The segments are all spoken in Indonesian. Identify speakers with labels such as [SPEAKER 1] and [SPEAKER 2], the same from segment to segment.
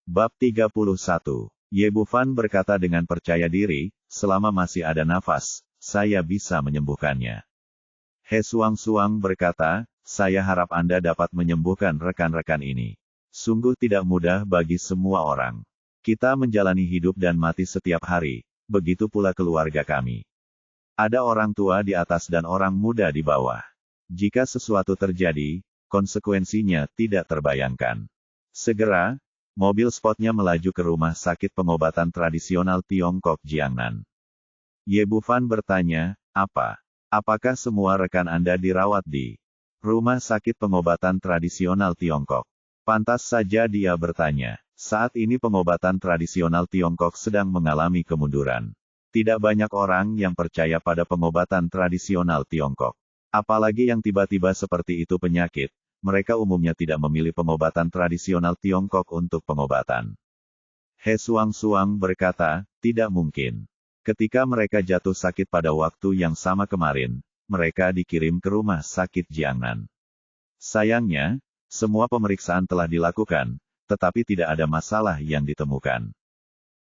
[SPEAKER 1] Bab 31. Ye Bufan berkata dengan percaya diri, selama masih ada nafas, saya bisa menyembuhkannya. He Suang-Suang berkata, saya harap Anda dapat menyembuhkan rekan-rekan ini. Sungguh tidak mudah bagi semua orang. Kita menjalani hidup dan mati setiap hari, begitu pula keluarga kami. Ada orang tua di atas dan orang muda di bawah. Jika sesuatu terjadi, konsekuensinya tidak terbayangkan. Segera, mobil spotnya melaju ke rumah sakit pengobatan tradisional Tiongkok Jiangnan. Ye Bufan bertanya, apakah semua rekan Anda dirawat di rumah sakit pengobatan tradisional Tiongkok? Pantas saja dia bertanya. Saat ini pengobatan tradisional Tiongkok sedang mengalami kemunduran. Tidak banyak orang yang percaya pada pengobatan tradisional Tiongkok. Apalagi yang tiba-tiba seperti itu penyakit, mereka umumnya tidak memilih pengobatan tradisional Tiongkok untuk pengobatan. He Suang-Suang berkata, tidak mungkin. Ketika mereka jatuh sakit pada waktu yang sama kemarin, mereka dikirim ke rumah sakit Jiangnan. Sayangnya, semua pemeriksaan telah dilakukan, tetapi tidak ada masalah yang ditemukan.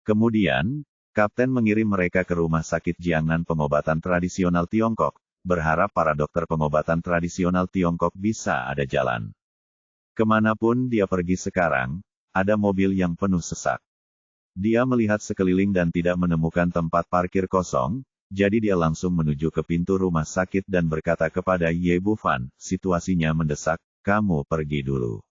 [SPEAKER 1] Kemudian, Kapten mengirim mereka ke rumah sakit Jiangnan pengobatan tradisional Tiongkok, berharap para dokter pengobatan tradisional Tiongkok bisa ada jalan. Kemanapun dia pergi sekarang, ada mobil yang penuh sesak. Dia melihat sekeliling dan tidak menemukan tempat parkir kosong, jadi dia langsung menuju ke pintu rumah sakit dan berkata kepada Ye Bufan, situasinya mendesak, kamu pergi dulu.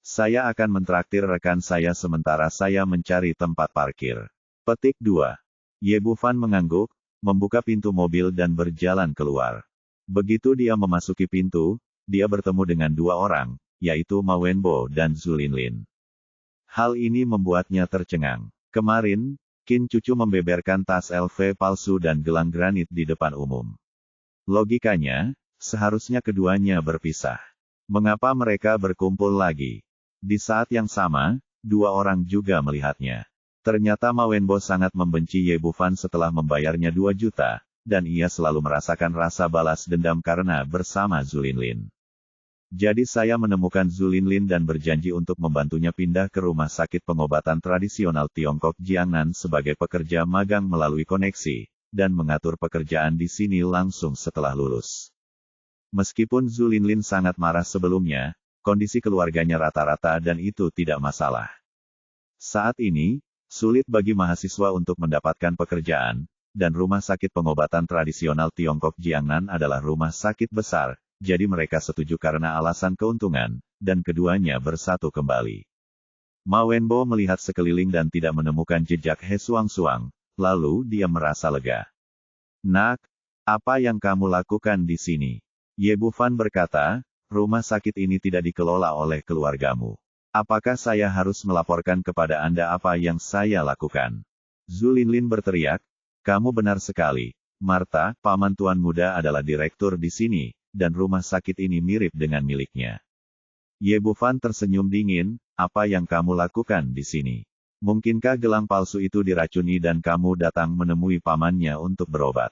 [SPEAKER 1] Saya akan mentraktir rekan saya sementara saya mencari tempat parkir. Petik 2. Ye Bufan mengangguk, membuka pintu mobil dan berjalan keluar. Begitu dia memasuki pintu, dia bertemu dengan dua orang, yaitu Ma Wenbo dan Zhu Linlin. Hal ini membuatnya tercengang. Kemarin, Qin Cucu membeberkan tas LV palsu dan gelang granit di depan umum. Logikanya, seharusnya keduanya berpisah. Mengapa mereka berkumpul lagi? Di saat yang sama, dua orang juga melihatnya. Ternyata Ma Wenbo sangat membenci Ye Bufan setelah membayarnya 2 juta, dan ia selalu merasakan rasa balas dendam karena bersama Zhu Linlin. Jadi saya menemukan Zhu Linlin dan berjanji untuk membantunya pindah ke rumah sakit pengobatan tradisional Tiongkok Jiangnan sebagai pekerja magang melalui koneksi, dan mengatur pekerjaan di sini langsung setelah lulus. Meskipun Zhu Linlin sangat marah sebelumnya, kondisi keluarganya rata-rata dan itu tidak masalah. Saat ini, sulit bagi mahasiswa untuk mendapatkan pekerjaan, dan rumah sakit pengobatan tradisional Tiongkok Jiangnan adalah rumah sakit besar, jadi mereka setuju karena alasan keuntungan, dan keduanya bersatu kembali. Ma Wenbo melihat sekeliling dan tidak menemukan jejak He Suang-Suang, lalu dia merasa lega. Nak, apa yang kamu lakukan di sini? Ye Bufan berkata, rumah sakit ini tidak dikelola oleh keluargamu. Apakah saya harus melaporkan kepada Anda apa yang saya lakukan? Zhu Linlin berteriak, kamu benar sekali. Marta, paman tuan muda adalah direktur di sini, dan rumah sakit ini mirip dengan miliknya. Ye Bufan tersenyum dingin, apa yang kamu lakukan di sini? Mungkinkah gelang palsu itu diracuni dan kamu datang menemui pamannya untuk berobat?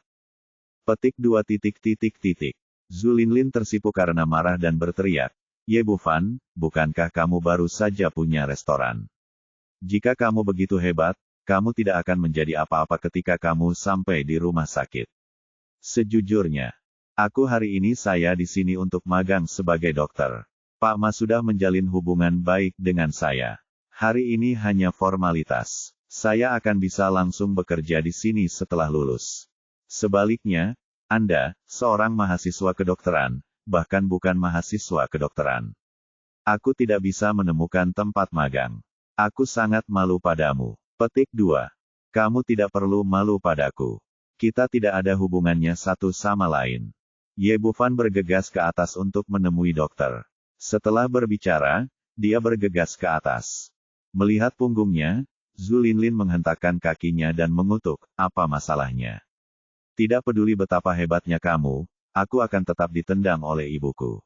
[SPEAKER 1] Petik 2. Zhu Linlin tersipu karena marah dan berteriak, Ye Bufan, bukankah kamu baru saja punya restoran? Jika kamu begitu hebat, kamu tidak akan menjadi apa-apa ketika kamu sampai di rumah sakit. Sejujurnya, aku hari ini saya di sini untuk magang sebagai dokter. Pak Ma sudah menjalin hubungan baik dengan saya. Hari ini hanya formalitas. Saya akan bisa langsung bekerja di sini setelah lulus. Sebaliknya, Anda, seorang mahasiswa kedokteran, bahkan bukan mahasiswa kedokteran. Aku tidak bisa menemukan tempat magang. Aku sangat malu padamu. Petik 2. Kamu tidak perlu malu padaku. Kita tidak ada hubungannya satu sama lain. Ye Bufan bergegas ke atas untuk menemui dokter. Setelah berbicara, dia bergegas ke atas. Melihat punggungnya, Zhu Linlin menghentakkan kakinya dan mengutuk, apa masalahnya? Tidak peduli betapa hebatnya kamu, aku akan tetap ditendang oleh ibuku.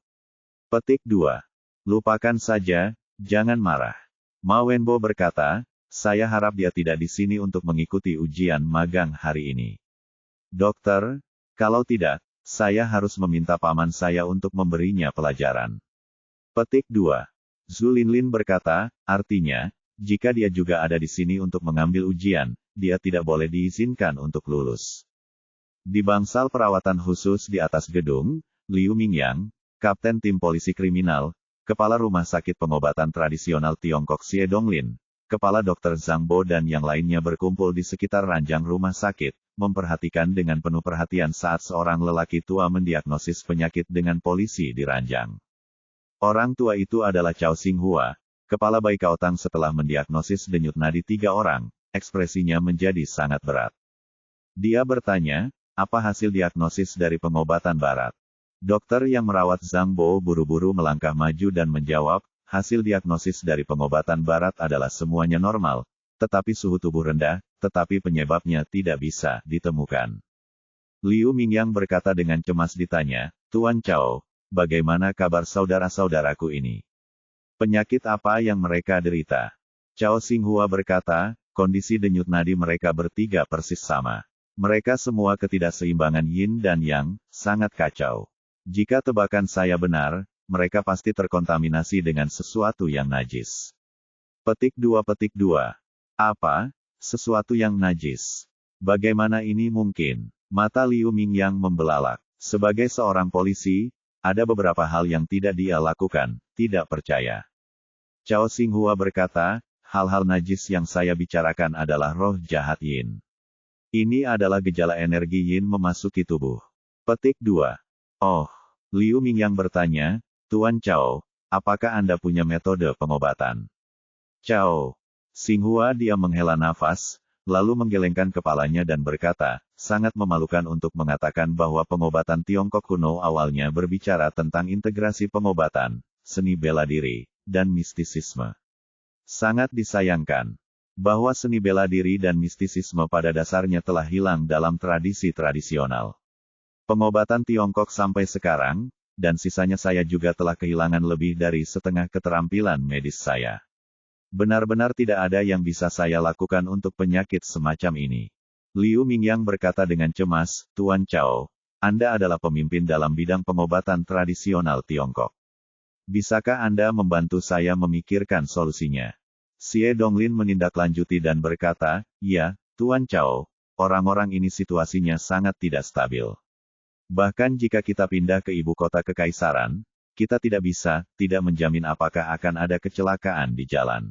[SPEAKER 1] Petik 2. Lupakan saja, jangan marah. Ma Wenbo berkata, saya harap dia tidak di sini untuk mengikuti ujian magang hari ini. Dokter, kalau tidak, saya harus meminta paman saya untuk memberinya pelajaran. Petik 2. Zhu Linlin berkata, artinya, jika dia juga ada di sini untuk mengambil ujian, dia tidak boleh diizinkan untuk lulus. Di bangsal perawatan khusus di atas gedung, Liu Mingyang, Kapten Tim Polisi Kriminal, Kepala Rumah Sakit Pengobatan Tradisional Tiongkok Xie Donglin, Kepala Dokter Zhang Bo dan yang lainnya berkumpul di sekitar ranjang rumah sakit, memperhatikan dengan penuh perhatian saat seorang lelaki tua mendiagnosis penyakit dengan polisi di ranjang. Orang tua itu adalah Chao Xinghua, Kepala Bai Kaotang. Setelah mendiagnosis denyut nadi 3 orang, ekspresinya menjadi sangat berat. Dia bertanya, apa hasil diagnosis dari pengobatan barat? Dokter yang merawat Zhang Bo buru-buru melangkah maju dan menjawab, hasil diagnosis dari pengobatan barat adalah semuanya normal, tetapi suhu tubuh rendah, tetapi penyebabnya tidak bisa ditemukan. Liu Mingyang berkata dengan cemas ditanya, Tuan Chao, bagaimana kabar saudara-saudaraku ini? Penyakit apa yang mereka derita? Chao Xinghua berkata, kondisi denyut nadi mereka bertiga persis sama. Mereka semua ketidakseimbangan yin dan yang, sangat kacau. Jika tebakan saya benar, mereka pasti terkontaminasi dengan sesuatu yang najis. Petik 2. Apa? Sesuatu yang najis. Bagaimana ini mungkin? Mata Liu Mingyang membelalak. Sebagai seorang polisi, ada beberapa hal yang tidak dia lakukan, tidak percaya. Chao Xinghua berkata, hal-hal najis yang saya bicarakan adalah roh jahat yin. Ini adalah gejala energi yin memasuki tubuh. Petik 2. Oh, Liu Mingyang bertanya, Tuan Chao, apakah Anda punya metode pengobatan? Chao Xinghua dia menghela nafas, lalu menggelengkan kepalanya dan berkata, sangat memalukan untuk mengatakan bahwa pengobatan Tiongkok kuno awalnya berbicara tentang integrasi pengobatan, seni bela diri, dan mistisisme. Sangat disayangkan bahwa seni bela diri dan mistisisme pada dasarnya telah hilang dalam tradisi tradisional pengobatan Tiongkok sampai sekarang, dan sisanya saya juga telah kehilangan lebih dari setengah keterampilan medis saya. Benar-benar tidak ada yang bisa saya lakukan untuk penyakit semacam ini. Liu Mingyang berkata dengan cemas, Tuan Chao, Anda adalah pemimpin dalam bidang pengobatan tradisional Tiongkok. Bisakah Anda membantu saya memikirkan solusinya? Xie Donglin menindaklanjuti dan berkata, ya, Tuan Chao, orang-orang ini situasinya sangat tidak stabil. Bahkan jika kita pindah ke ibu kota kekaisaran, kita tidak menjamin apakah akan ada kecelakaan di jalan.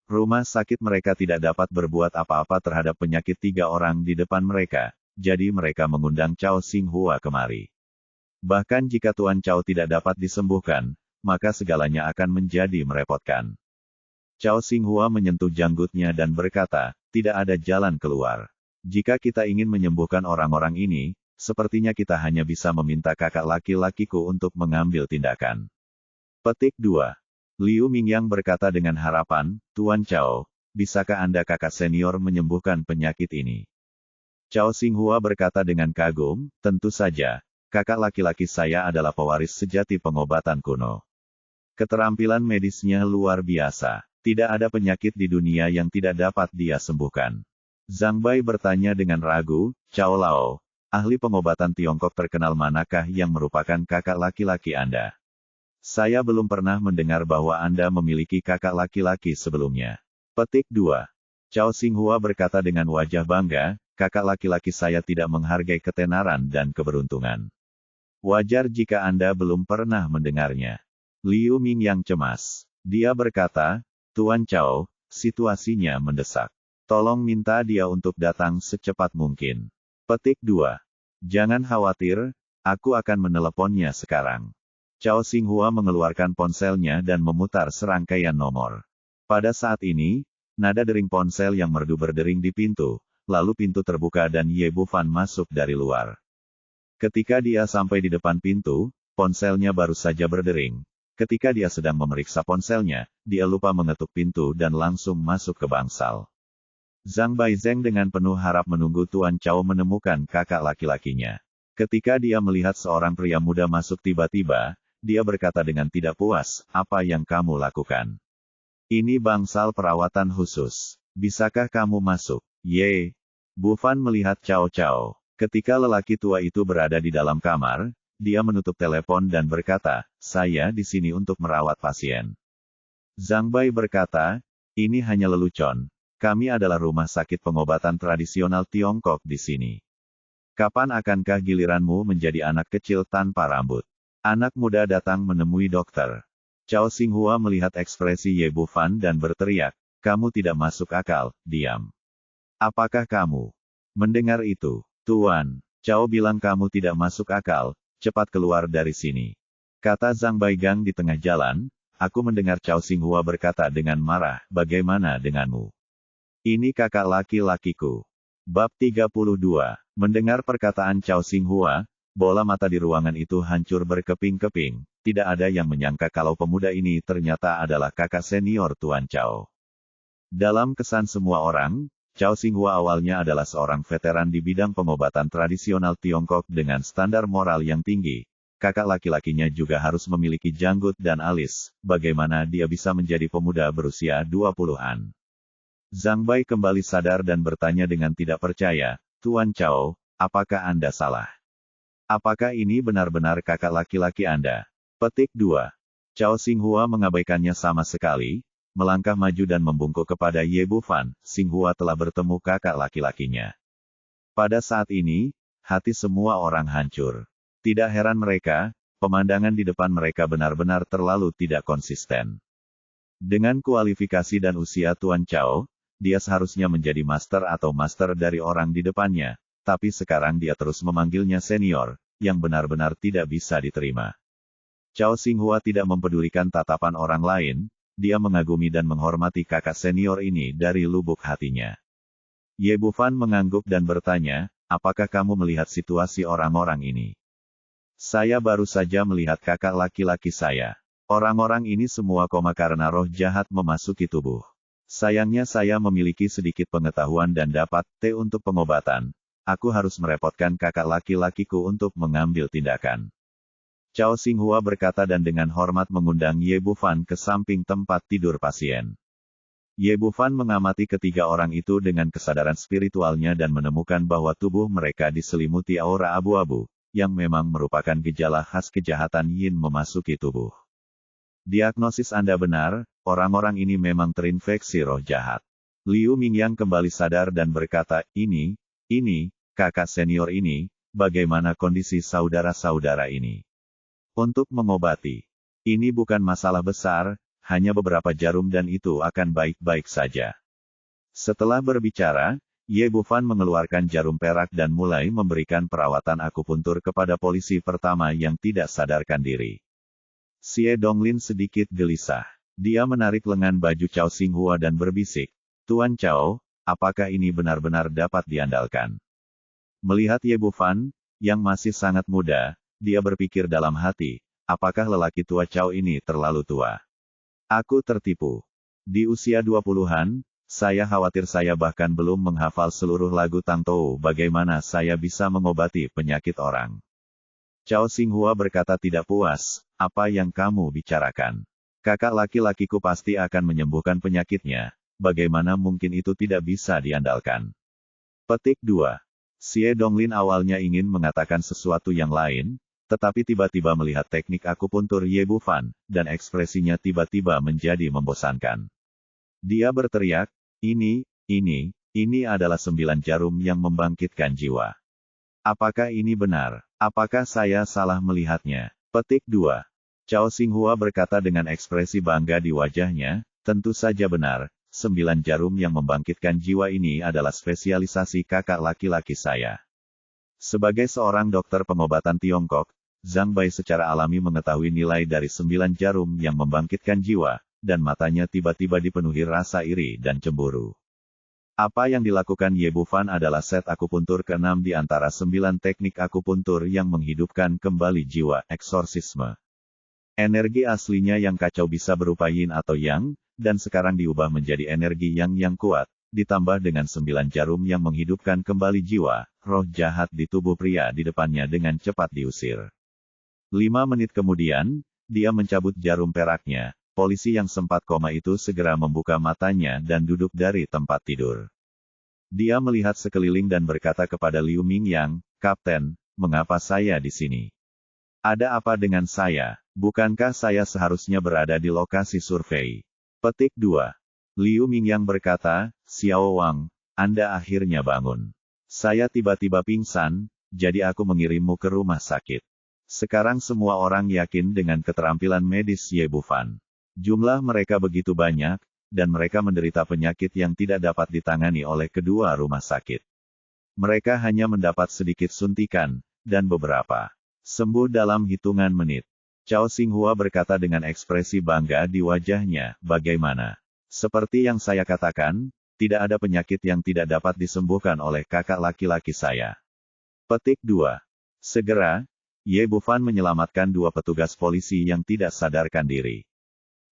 [SPEAKER 1] Rumah sakit mereka tidak dapat berbuat apa-apa terhadap penyakit 3 orang di depan mereka, jadi mereka mengundang Chao Xinghua kemari. Bahkan jika Tuan Chao tidak dapat disembuhkan, maka segalanya akan menjadi merepotkan. Chao Xinghua menyentuh janggutnya dan berkata, tidak ada jalan keluar. Jika kita ingin menyembuhkan orang-orang ini, sepertinya kita hanya bisa meminta kakak laki-lakiku untuk mengambil tindakan. Petik 2. Liu Mingyang berkata dengan harapan, Tuan Chao, bisakah Anda kakak senior menyembuhkan penyakit ini? Chao Xinghua berkata dengan kagum, tentu saja, kakak laki-laki saya adalah pewaris sejati pengobatan kuno. Keterampilan medisnya luar biasa. Tidak ada penyakit di dunia yang tidak dapat dia sembuhkan. Zhang Bai bertanya dengan ragu, Chao Lao, ahli pengobatan Tiongkok terkenal manakah yang merupakan kakak laki-laki Anda? Saya belum pernah mendengar bahwa Anda memiliki kakak laki-laki sebelumnya. Petik 2. Chao Xinghua berkata dengan wajah bangga, kakak laki-laki saya tidak menghargai ketenaran dan keberuntungan. Wajar jika Anda belum pernah mendengarnya. Liu Mingyang cemas. Dia berkata, Tuan Chao, situasinya mendesak. Tolong minta dia untuk datang secepat mungkin. Petik 2. Jangan khawatir, aku akan meneleponnya sekarang. Chao Xinghua mengeluarkan ponselnya dan memutar serangkaian nomor. Pada saat ini, nada dering ponsel yang merdu berdering di pintu, lalu pintu terbuka dan Ye Bufan masuk dari luar. Ketika dia sampai di depan pintu, ponselnya baru saja berdering. Ketika dia sedang memeriksa ponselnya, dia lupa mengetuk pintu dan langsung masuk ke bangsal. Zhang Baizeng dengan penuh harap menunggu Tuan Chao menemukan kakak laki-lakinya. Ketika dia melihat seorang pria muda masuk tiba-tiba, dia berkata dengan tidak puas, apa yang kamu lakukan? Ini bangsal perawatan khusus. Bisakah kamu masuk? Ye. Bufan melihat Chao Chao. Ketika lelaki tua itu berada di dalam kamar, dia menutup telepon dan berkata, saya di sini untuk merawat pasien. Zhang Bai berkata, Ini hanya lelucon. Kami adalah rumah sakit pengobatan tradisional Tiongkok di sini. Kapan akankah giliranmu menjadi anak kecil tanpa rambut? Anak muda datang menemui dokter. Chao Xinghua melihat ekspresi Ye Bufan dan berteriak, kamu tidak masuk akal, diam. Apakah kamu mendengar itu? Tuan, Chao bilang kamu tidak masuk akal, cepat keluar dari sini. Kata Zhang Baigang di tengah jalan, aku mendengar Chao Xinghua berkata dengan marah, bagaimana denganmu? Ini kakak laki-lakiku. Bab 32. Mendengar perkataan Chao Xinghua, bola mata di ruangan itu hancur berkeping-keping. Tidak ada yang menyangka kalau pemuda ini ternyata adalah kakak senior Tuan Chao. Dalam kesan semua orang, Chao Xinghua awalnya adalah seorang veteran di bidang pengobatan tradisional Tiongkok dengan standar moral yang tinggi. Kakak laki-lakinya juga harus memiliki janggut dan alis. Bagaimana dia bisa menjadi pemuda berusia 20-an? Zhang Bai kembali sadar dan bertanya dengan tidak percaya, Tuan Chao, apakah Anda salah? Apakah ini benar-benar kakak laki-laki Anda? Petik 2. Chao Xinghua mengabaikannya sama sekali, melangkah maju dan membungkuk kepada Ye Bufan. Xinghua telah bertemu kakak laki-lakinya. Pada saat ini, hati semua orang hancur. Tidak heran mereka, pemandangan di depan mereka benar-benar terlalu tidak konsisten. Dengan kualifikasi dan usia Tuan Chao, dia seharusnya menjadi master atau master dari orang di depannya, tapi sekarang dia terus memanggilnya senior, yang benar-benar tidak bisa diterima. Chao Xinghua tidak mempedulikan tatapan orang lain, dia mengagumi dan menghormati kakak senior ini dari lubuk hatinya. Ye Bufan mengangguk dan bertanya, apakah kamu melihat situasi orang-orang ini? Saya baru saja melihat kakak laki-laki saya. Orang-orang ini semua koma karena roh jahat memasuki tubuh. Sayangnya saya memiliki sedikit pengetahuan dan dapat untuk pengobatan. Aku harus merepotkan kakak laki-lakiku untuk mengambil tindakan. Chao Xinghua berkata dan dengan hormat mengundang Ye Bufan ke samping tempat tidur pasien. Ye Bufan mengamati ketiga orang itu dengan kesadaran spiritualnya dan menemukan bahwa tubuh mereka diselimuti aura abu-abu, yang memang merupakan gejala khas kejahatan yin memasuki tubuh. Diagnosis Anda benar, orang-orang ini memang terinfeksi roh jahat. Liu Mingyang kembali sadar dan berkata, ini, kakak senior ini, bagaimana kondisi saudara-saudara ini? Untuk mengobati. Ini bukan masalah besar, hanya beberapa jarum dan itu akan baik-baik saja. Setelah berbicara, Ye Bufan mengeluarkan jarum perak dan mulai memberikan perawatan akupuntur kepada polisi pertama yang tidak sadarkan diri. Xie Donglin sedikit gelisah. Dia menarik lengan baju Chao Xinghua dan berbisik, Tuan Chao, apakah ini benar-benar dapat diandalkan? Melihat Ye Bufan, yang masih sangat muda, dia berpikir dalam hati, apakah lelaki tua Chao ini terlalu tua? Aku tertipu. Di usia 20-an, saya khawatir saya bahkan belum menghafal seluruh lagu Tang Tou. Bagaimana saya bisa mengobati penyakit orang? Chao Xinghua berkata tidak puas, apa yang kamu bicarakan? Kakak laki-lakiku pasti akan menyembuhkan penyakitnya, bagaimana mungkin itu tidak bisa diandalkan? Petik 2. Xie Donglin awalnya ingin mengatakan sesuatu yang lain, tetapi tiba-tiba melihat teknik akupuntur Ye Bufan, dan ekspresinya tiba-tiba menjadi membosankan. Dia berteriak, ini adalah 9 jarum yang membangkitkan jiwa. Apakah ini benar? Apakah saya salah melihatnya? Petik 2. Chao Xinghua berkata dengan ekspresi bangga di wajahnya, tentu saja benar, 9 jarum yang membangkitkan jiwa ini adalah spesialisasi kakak laki-laki saya. Sebagai seorang dokter pengobatan Tiongkok, Zhang Bai secara alami mengetahui nilai dari 9 jarum yang membangkitkan jiwa, dan matanya tiba-tiba dipenuhi rasa iri dan cemburu. Apa yang dilakukan Ye Bufan adalah set akupuntur ke-6 di antara 9 teknik akupuntur yang menghidupkan kembali jiwa, eksorsisme. Energi aslinya yang kacau bisa berupa yin atau yang, dan sekarang diubah menjadi energi yang kuat, ditambah dengan 9 jarum yang menghidupkan kembali jiwa, roh jahat di tubuh pria di depannya dengan cepat diusir. 5 menit kemudian, dia mencabut jarum peraknya. Polisi yang sempat koma itu segera membuka matanya dan duduk dari tempat tidur. Dia melihat sekeliling dan berkata kepada Liu Mingyang, Kapten, mengapa saya di sini? Ada apa dengan saya? Bukankah saya seharusnya berada di lokasi survei? Petik 2. Liu Mingyang berkata, Xiao Wang, Anda akhirnya bangun. Saya tiba-tiba pingsan, jadi aku mengirimmu ke rumah sakit. Sekarang semua orang yakin dengan keterampilan medis Ye Bufan. Jumlah mereka begitu banyak, dan mereka menderita penyakit yang tidak dapat ditangani oleh kedua rumah sakit. Mereka hanya mendapat sedikit suntikan, dan beberapa sembuh dalam hitungan menit. Cao Xinghua berkata dengan ekspresi bangga di wajahnya, bagaimana? Seperti yang saya katakan, tidak ada penyakit yang tidak dapat disembuhkan oleh kakak laki-laki saya. Petik 2. Segera, Ye Bufan menyelamatkan 2 petugas polisi yang tidak sadarkan diri.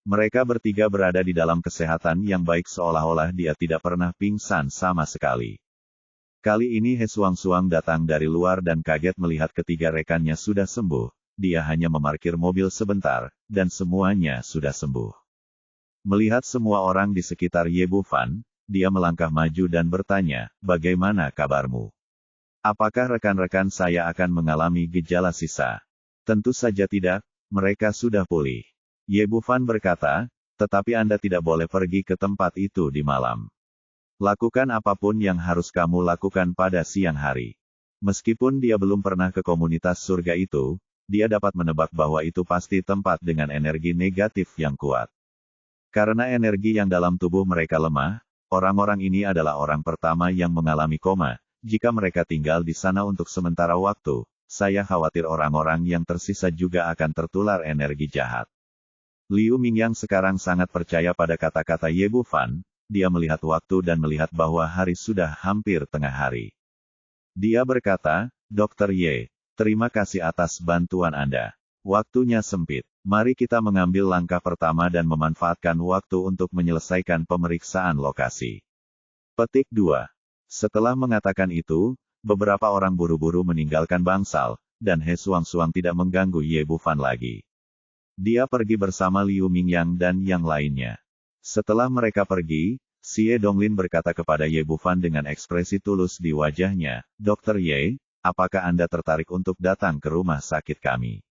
[SPEAKER 1] Mereka bertiga berada di dalam kesehatan yang baik seolah-olah dia tidak pernah pingsan sama sekali. Kali ini He Suang-Suang datang dari luar dan kaget melihat ketiga rekannya sudah sembuh. Dia hanya memarkir mobil sebentar, dan semuanya sudah sembuh. Melihat semua orang di sekitar Ye Bufan, dia melangkah maju dan bertanya, bagaimana kabarmu? Apakah rekan-rekan saya akan mengalami gejala sisa? Tentu saja tidak, mereka sudah pulih. Ye Bufan berkata, tetapi Anda tidak boleh pergi ke tempat itu di malam. Lakukan apapun yang harus kamu lakukan pada siang hari. Meskipun dia belum pernah ke komunitas surga itu, dia dapat menebak bahwa itu pasti tempat dengan energi negatif yang kuat. Karena energi yang dalam tubuh mereka lemah, orang-orang ini adalah orang pertama yang mengalami koma. Jika mereka tinggal di sana untuk sementara waktu, saya khawatir orang-orang yang tersisa juga akan tertular energi jahat. Liu Mingyang sekarang sangat percaya pada kata-kata Ye Bufan. Dia melihat waktu dan melihat bahwa hari sudah hampir tengah hari. Dia berkata, Dr. Ye, terima kasih atas bantuan Anda. Waktunya sempit. Mari kita mengambil langkah pertama dan memanfaatkan waktu untuk menyelesaikan pemeriksaan lokasi. Petik 2. Setelah mengatakan itu, beberapa orang buru-buru meninggalkan bangsal, dan He Suang-Suang tidak mengganggu Ye Bufan lagi. Dia pergi bersama Liu Mingyang dan yang lainnya. Setelah mereka pergi, Xie Donglin berkata kepada Ye Bufan dengan ekspresi tulus di wajahnya, Dr. Ye, apakah Anda tertarik untuk datang ke rumah sakit kami?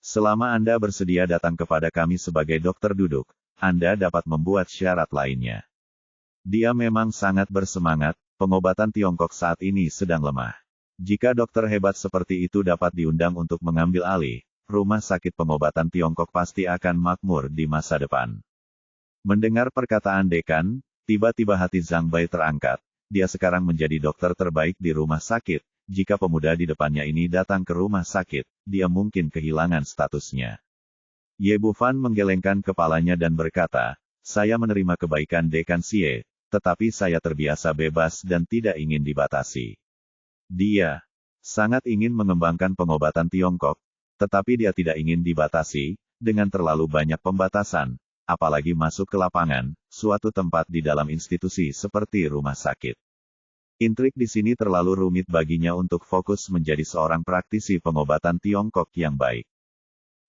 [SPEAKER 1] Selama Anda bersedia datang kepada kami sebagai dokter duduk, Anda dapat membuat syarat lainnya. Dia memang sangat bersemangat, pengobatan Tiongkok saat ini sedang lemah. Jika dokter hebat seperti itu dapat diundang untuk mengambil alih, rumah sakit pengobatan Tiongkok pasti akan makmur di masa depan. Mendengar perkataan dekan, tiba-tiba hati Zhang Bai terangkat. Dia sekarang menjadi dokter terbaik di rumah sakit. Jika pemuda di depannya ini datang ke rumah sakit, dia mungkin kehilangan statusnya. Ye Bufan menggelengkan kepalanya dan berkata, saya menerima kebaikan dekan Xie, tetapi saya terbiasa bebas dan tidak ingin dibatasi. Dia sangat ingin mengembangkan pengobatan Tiongkok, tetapi dia tidak ingin dibatasi dengan terlalu banyak pembatasan. Apalagi masuk ke lapangan, suatu tempat di dalam institusi seperti rumah sakit. Intrik di sini terlalu rumit baginya untuk fokus menjadi seorang praktisi pengobatan Tiongkok yang baik.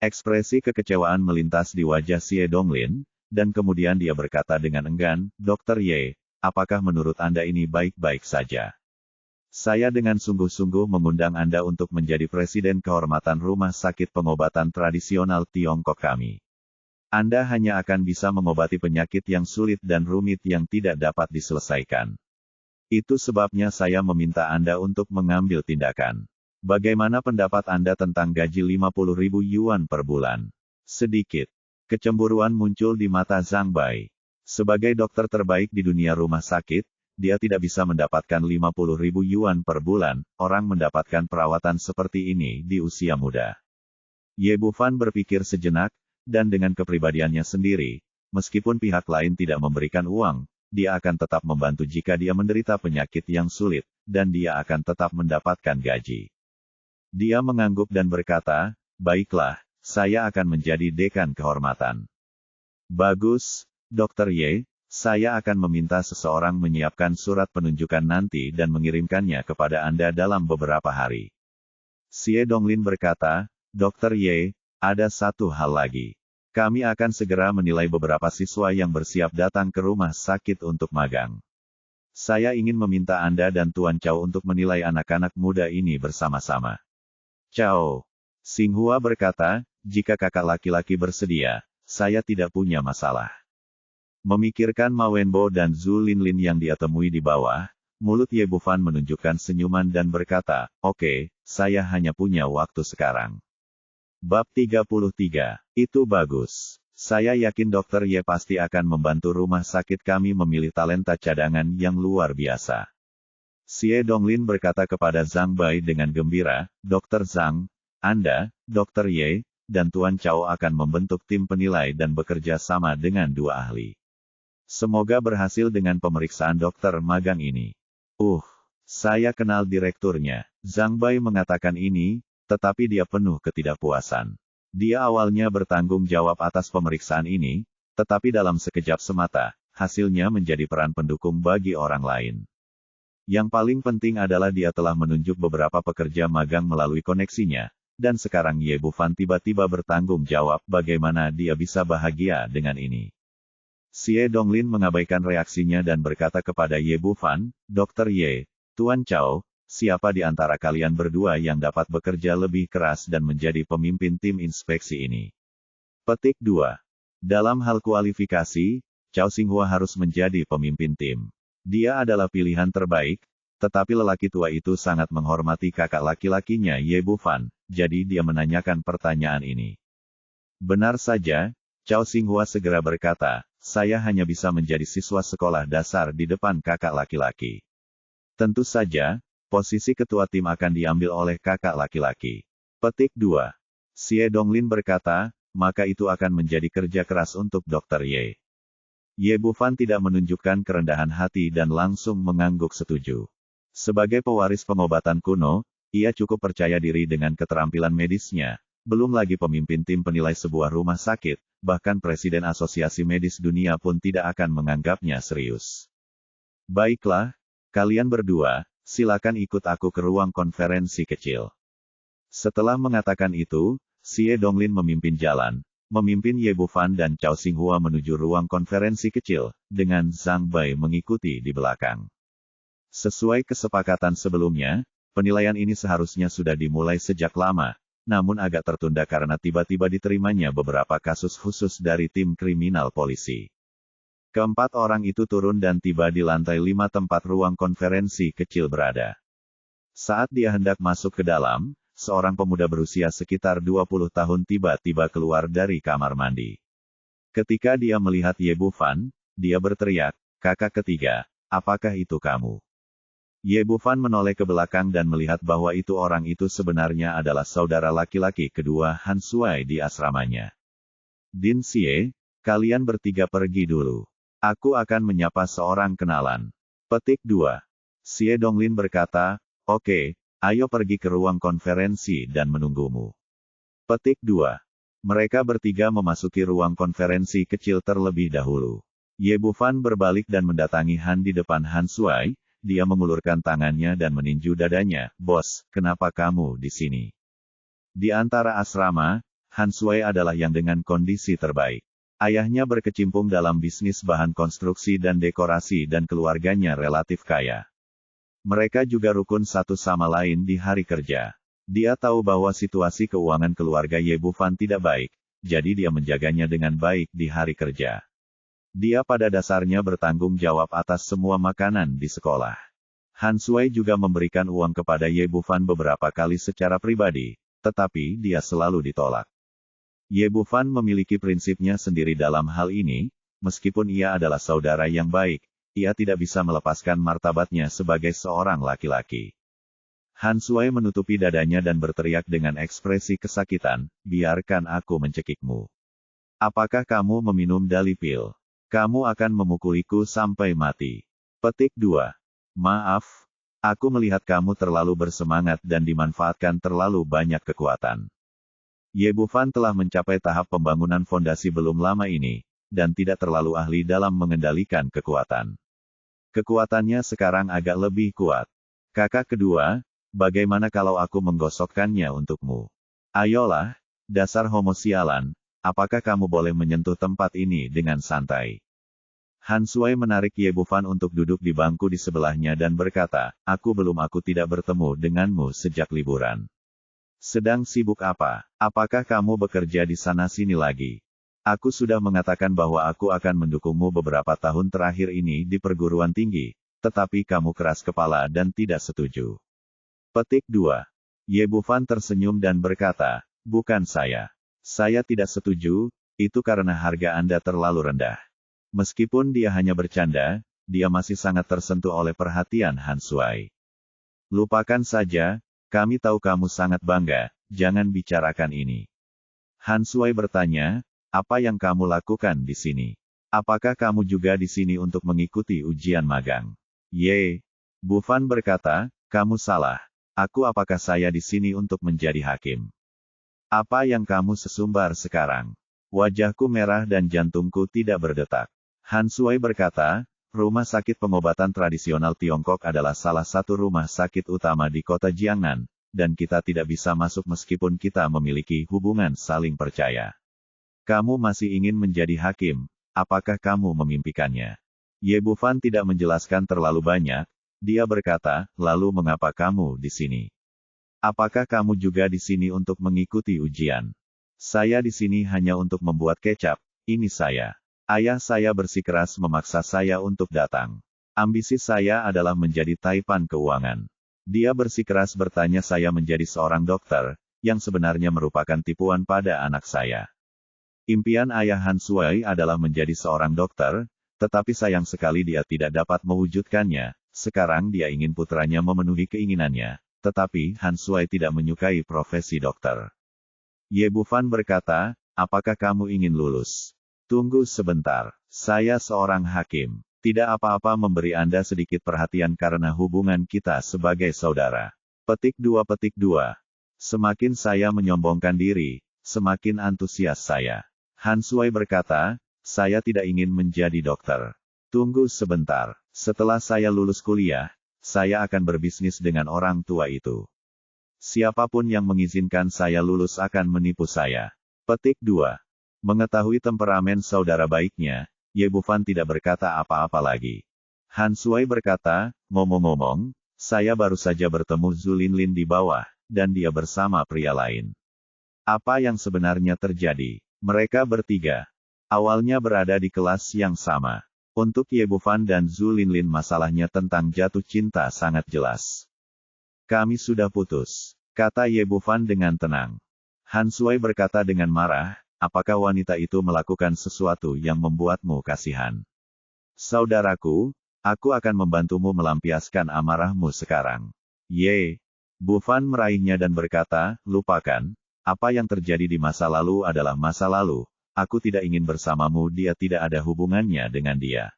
[SPEAKER 1] Ekspresi kekecewaan melintas di wajah Xie Donglin, dan kemudian dia berkata dengan enggan, Dr. Ye, apakah menurut Anda ini baik-baik saja? Saya dengan sungguh-sungguh mengundang Anda untuk menjadi presiden kehormatan rumah sakit pengobatan tradisional Tiongkok kami. Anda hanya akan bisa mengobati penyakit yang sulit dan rumit yang tidak dapat diselesaikan. Itu sebabnya saya meminta Anda untuk mengambil tindakan. Bagaimana pendapat Anda tentang gaji 50.000 yuan per bulan? Sedikit kecemburuan muncul di mata Zhang Bai. Sebagai dokter terbaik di dunia rumah sakit, dia tidak bisa mendapatkan 50.000 yuan per bulan. Orang mendapatkan perawatan seperti ini di usia muda. Ye Bufan berpikir sejenak, dan dengan kepribadiannya sendiri, meskipun pihak lain tidak memberikan uang, dia akan tetap membantu jika dia menderita penyakit yang sulit, dan dia akan tetap mendapatkan gaji. Dia mengangguk dan berkata, baiklah, saya akan menjadi dekan kehormatan. Bagus, Dr. Ye, saya akan meminta seseorang menyiapkan surat penunjukan nanti dan mengirimkannya kepada Anda dalam beberapa hari. Xie Donglin berkata, Dr. Ye, ada satu hal lagi. Kami akan segera menilai beberapa siswa yang bersiap datang ke rumah sakit untuk magang. Saya ingin meminta Anda dan Tuan Cao untuk menilai anak-anak muda ini bersama-sama. Cao Xinghua berkata, jika kakak laki-laki bersedia, saya tidak punya masalah. Memikirkan Ma Wenbo dan Zhu Linlin yang dia temui di bawah, mulut Ye Bufan menunjukkan senyuman dan berkata, "Oke, saya hanya punya waktu sekarang." Bab 33. Itu bagus. Saya yakin Dr. Ye pasti akan membantu rumah sakit kami memilih talenta cadangan yang luar biasa. Xie Donglin berkata kepada Zhang Bai dengan gembira, "Dr. Zhang, Anda, Dr. Ye, dan Tuan Chao akan membentuk tim penilai dan bekerja sama dengan dua ahli. Semoga berhasil dengan pemeriksaan dokter magang ini." Saya kenal direkturnya. Zhang Bai mengatakan ini, tetapi dia penuh ketidakpuasan. Dia awalnya bertanggung jawab atas pemeriksaan ini, tetapi dalam sekejap semata, hasilnya menjadi peran pendukung bagi orang lain. Yang paling penting adalah dia telah menunjuk beberapa pekerja magang melalui koneksinya, dan sekarang Ye Bufan tiba-tiba bertanggung jawab bagaimana dia bisa bahagia dengan ini. Xie Donglin mengabaikan reaksinya dan berkata kepada Ye Bufan, "Dr. Ye, Tuan Chao, siapa di antara kalian berdua yang dapat bekerja lebih keras dan menjadi pemimpin tim inspeksi ini?" Petik 2. Dalam hal kualifikasi, Chao Xinghua harus menjadi pemimpin tim. Dia adalah pilihan terbaik, tetapi lelaki tua itu sangat menghormati kakak laki-lakinya Ye Bufan, jadi dia menanyakan pertanyaan ini. Benar saja, Chao Xinghua segera berkata, "Saya hanya bisa menjadi siswa sekolah dasar di depan kakak laki-laki." Tentu saja, posisi ketua tim akan diambil oleh kakak laki-laki. Petik 2. Xie Donglin berkata, "Maka itu akan menjadi kerja keras untuk Dr. Ye." Ye Bufan tidak menunjukkan kerendahan hati dan langsung mengangguk setuju. Sebagai pewaris pengobatan kuno, ia cukup percaya diri dengan keterampilan medisnya, belum lagi pemimpin tim penilai sebuah rumah sakit, bahkan Presiden Asosiasi Medis Dunia pun tidak akan menganggapnya serius. "Baiklah, kalian berdua, silakan ikut aku ke ruang konferensi kecil." Setelah mengatakan itu, Xie Donglin memimpin jalan, memimpin Ye Bufan dan Chao Xinghua menuju ruang konferensi kecil, dengan Zhang Bai mengikuti di belakang. Sesuai kesepakatan sebelumnya, penilaian ini seharusnya sudah dimulai sejak lama, namun agak tertunda karena tiba-tiba diterimanya beberapa kasus khusus dari tim kriminal polisi. Keempat orang itu turun dan tiba di lantai 5 tempat ruang konferensi kecil berada. Saat dia hendak masuk ke dalam, seorang pemuda berusia sekitar 20 tahun tiba-tiba keluar dari kamar mandi. Ketika dia melihat Ye Bufan, dia berteriak, "Kakak ketiga, apakah itu kamu?" Ye Bufan menoleh ke belakang dan melihat bahwa itu orang itu sebenarnya adalah saudara laki-laki kedua Han Shuai di asramanya. "Din Xie, kalian bertiga pergi dulu. Aku akan menyapa seorang kenalan." Petik 2. Xie Donglin berkata, "Oke, ayo pergi ke ruang konferensi dan menunggumu." Petik 2. Mereka bertiga memasuki ruang konferensi kecil terlebih dahulu. Ye Bufan berbalik dan mendatangi Han di depan Han Shuai. Dia mengulurkan tangannya dan meninju dadanya, "Bos, kenapa kamu di sini?" Di antara asrama, Han Shuai adalah yang dengan kondisi terbaik. Ayahnya berkecimpung dalam bisnis bahan konstruksi dan dekorasi dan keluarganya relatif kaya. Mereka juga rukun satu sama lain di hari kerja. Dia tahu bahwa situasi keuangan keluarga Ye Bufan tidak baik, jadi dia menjaganya dengan baik di hari kerja. Dia pada dasarnya bertanggung jawab atas semua makanan di sekolah. Han Shuai juga memberikan uang kepada Ye Bufan beberapa kali secara pribadi, tetapi dia selalu ditolak. Ye Bufan memiliki prinsipnya sendiri dalam hal ini, meskipun ia adalah saudara yang baik, ia tidak bisa melepaskan martabatnya sebagai seorang laki-laki. Han Shuai menutupi dadanya dan berteriak dengan ekspresi kesakitan, "Biarkan aku mencekikmu. Apakah kamu meminum Dalipil? Kamu akan memukuliku sampai mati." Petik 2. "Maaf, aku melihat kamu terlalu bersemangat dan dimanfaatkan terlalu banyak kekuatan." Ye Bufan telah mencapai tahap pembangunan fondasi belum lama ini, dan tidak terlalu ahli dalam mengendalikan kekuatan. Kekuatannya sekarang agak lebih kuat. "Kakak kedua, bagaimana kalau aku menggosokkannya untukmu? Ayolah, dasar homo sialan. Apakah kamu boleh menyentuh tempat ini dengan santai?" Han Shuai menarik Ye Bufan untuk duduk di bangku di sebelahnya dan berkata, Aku tidak bertemu denganmu sejak liburan. Sedang sibuk apa? Apakah kamu bekerja di sana-sini lagi? Aku sudah mengatakan bahwa aku akan mendukungmu beberapa tahun terakhir ini di perguruan tinggi, tetapi kamu keras kepala dan tidak setuju. Petik 2. Ye Bufan tersenyum dan berkata, bukan saya. Saya tidak setuju, itu karena harga Anda terlalu rendah. Meskipun dia hanya bercanda, dia masih sangat tersentuh oleh perhatian Han Sui. Lupakan saja, kami tahu kamu sangat bangga, jangan bicarakan ini. Han Sui bertanya, apa yang kamu lakukan di sini? Apakah kamu juga di sini untuk mengikuti ujian magang? Ye. Bufan berkata, kamu salah. Apakah saya di sini untuk menjadi hakim? Apa yang kamu sesumbar sekarang? Wajahku merah dan jantungku tidak berdetak. Han Sui berkata, rumah sakit pengobatan tradisional Tiongkok adalah salah satu rumah sakit utama di kota Jiangnan, dan kita tidak bisa masuk meskipun kita memiliki hubungan saling percaya. Kamu masih ingin menjadi hakim, apakah kamu memimpikannya? Ye Bufan tidak menjelaskan terlalu banyak, dia berkata, lalu mengapa kamu di sini? Apakah kamu juga di sini untuk mengikuti ujian? Saya di sini hanya untuk membuat kecap, ini saya. Ayah saya bersikeras memaksa saya untuk datang. Ambisi saya adalah menjadi taipan keuangan. Dia bersikeras bertanya saya menjadi seorang dokter, yang sebenarnya merupakan tipuan pada anak saya. Impian ayah Han Sui adalah menjadi seorang dokter, tetapi sayang sekali dia tidak dapat mewujudkannya. Sekarang dia ingin putranya memenuhi keinginannya, tetapi Han Sui tidak menyukai profesi dokter. Ye Bufan berkata, apakah kamu ingin lulus? Tunggu sebentar, saya seorang hakim. Tidak apa-apa memberi Anda sedikit perhatian karena hubungan kita sebagai saudara. Petik 2. Semakin saya menyombongkan diri, semakin antusias saya. Han Sui berkata, saya tidak ingin menjadi dokter. Tunggu sebentar, setelah saya lulus kuliah, saya akan berbisnis dengan orang tua itu. Siapapun yang mengizinkan saya lulus akan menipu saya. Petik 2. Mengetahui temperamen saudara baiknya, Ye Bufan tidak berkata apa-apa lagi. Han Sui berkata, ngomong-ngomong, saya baru saja bertemu Zhu Linlin di bawah, dan dia bersama pria lain. Apa yang sebenarnya terjadi? Mereka bertiga awalnya berada di kelas yang sama. Untuk Ye Bufan dan Zhu Linlin masalahnya tentang jatuh cinta sangat jelas. Kami sudah putus, kata Ye Bufan dengan tenang. Han Sui berkata dengan marah, apakah wanita itu melakukan sesuatu yang membuatmu kasihan? Saudaraku, aku akan membantumu melampiaskan amarahmu sekarang. Ye. Bufan meraihnya dan berkata, lupakan. Apa yang terjadi di masa lalu adalah masa lalu, aku tidak ingin bersamamu, dia tidak ada hubungannya dengan dia.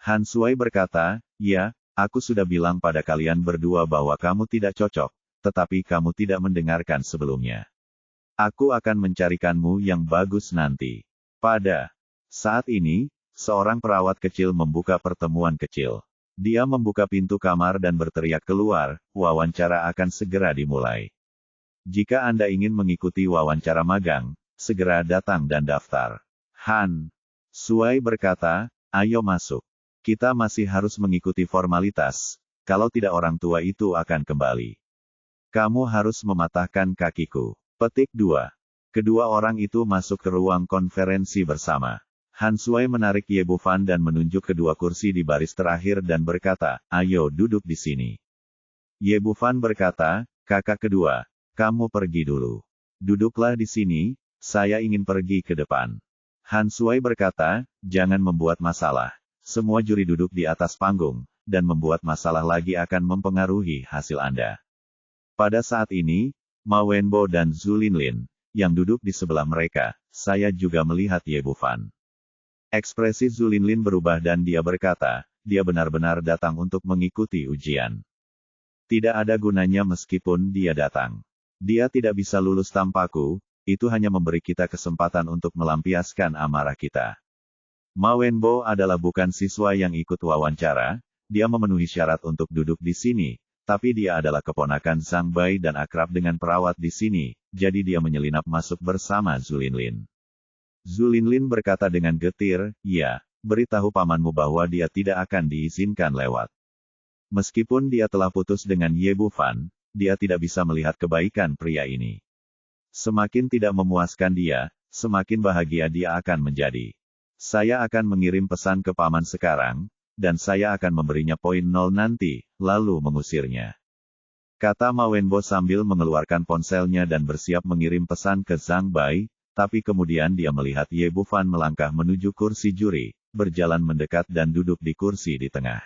[SPEAKER 1] Han Sui berkata, ya, aku sudah bilang pada kalian berdua bahwa kamu tidak cocok, tetapi kamu tidak mendengarkan sebelumnya. Aku akan mencarikanmu yang bagus nanti. Pada saat ini, seorang perawat kecil membuka pertemuan kecil. Dia membuka pintu kamar dan berteriak keluar, wawancara akan segera dimulai. Jika Anda ingin mengikuti wawancara magang, segera datang dan daftar. Han Sui berkata, ayo masuk. Kita masih harus mengikuti formalitas, kalau tidak orang tua itu akan kembali. Kamu harus mematahkan kakiku. Petik 2. Kedua orang itu masuk ke ruang konferensi bersama. Han Sui menarik Ye Bufan dan menunjuk kedua kursi di baris terakhir dan berkata, ayo duduk di sini. Ye Bufan berkata, kakak kedua, kamu pergi dulu. Duduklah di sini, saya ingin pergi ke depan. Han Sui berkata, jangan membuat masalah. Semua juri duduk di atas panggung, dan membuat masalah lagi akan mempengaruhi hasil Anda. Pada saat ini, Ma Wenbo dan Zhu Linlin, yang duduk di sebelah mereka, saya juga melihat Ye Bufan. Ekspresi Zhu Linlin berubah dan dia berkata, dia benar-benar datang untuk mengikuti ujian. Tidak ada gunanya meskipun dia datang. Dia tidak bisa lulus tanpaku, itu hanya memberi kita kesempatan untuk melampiaskan amarah kita. Ma Wenbo adalah bukan siswa yang ikut wawancara, dia memenuhi syarat untuk duduk di sini, tapi dia adalah keponakan Zhang Bai dan akrab dengan perawat di sini, jadi dia menyelinap masuk bersama Zhu Linlin. Zhu Linlin berkata dengan getir, ya, beritahu pamanmu bahwa dia tidak akan diizinkan lewat. Meskipun dia telah putus dengan Ye Bufan, dia tidak bisa melihat kebaikan pria ini. Semakin tidak memuaskan dia, semakin bahagia dia akan menjadi. Saya akan mengirim pesan ke paman sekarang, dan saya akan memberinya poin 0 nanti, lalu mengusirnya. Kata Ma Wenbo sambil mengeluarkan ponselnya dan bersiap mengirim pesan ke Zhang Bai, tapi kemudian dia melihat Ye Bufan melangkah menuju kursi juri, berjalan mendekat dan duduk di kursi di tengah.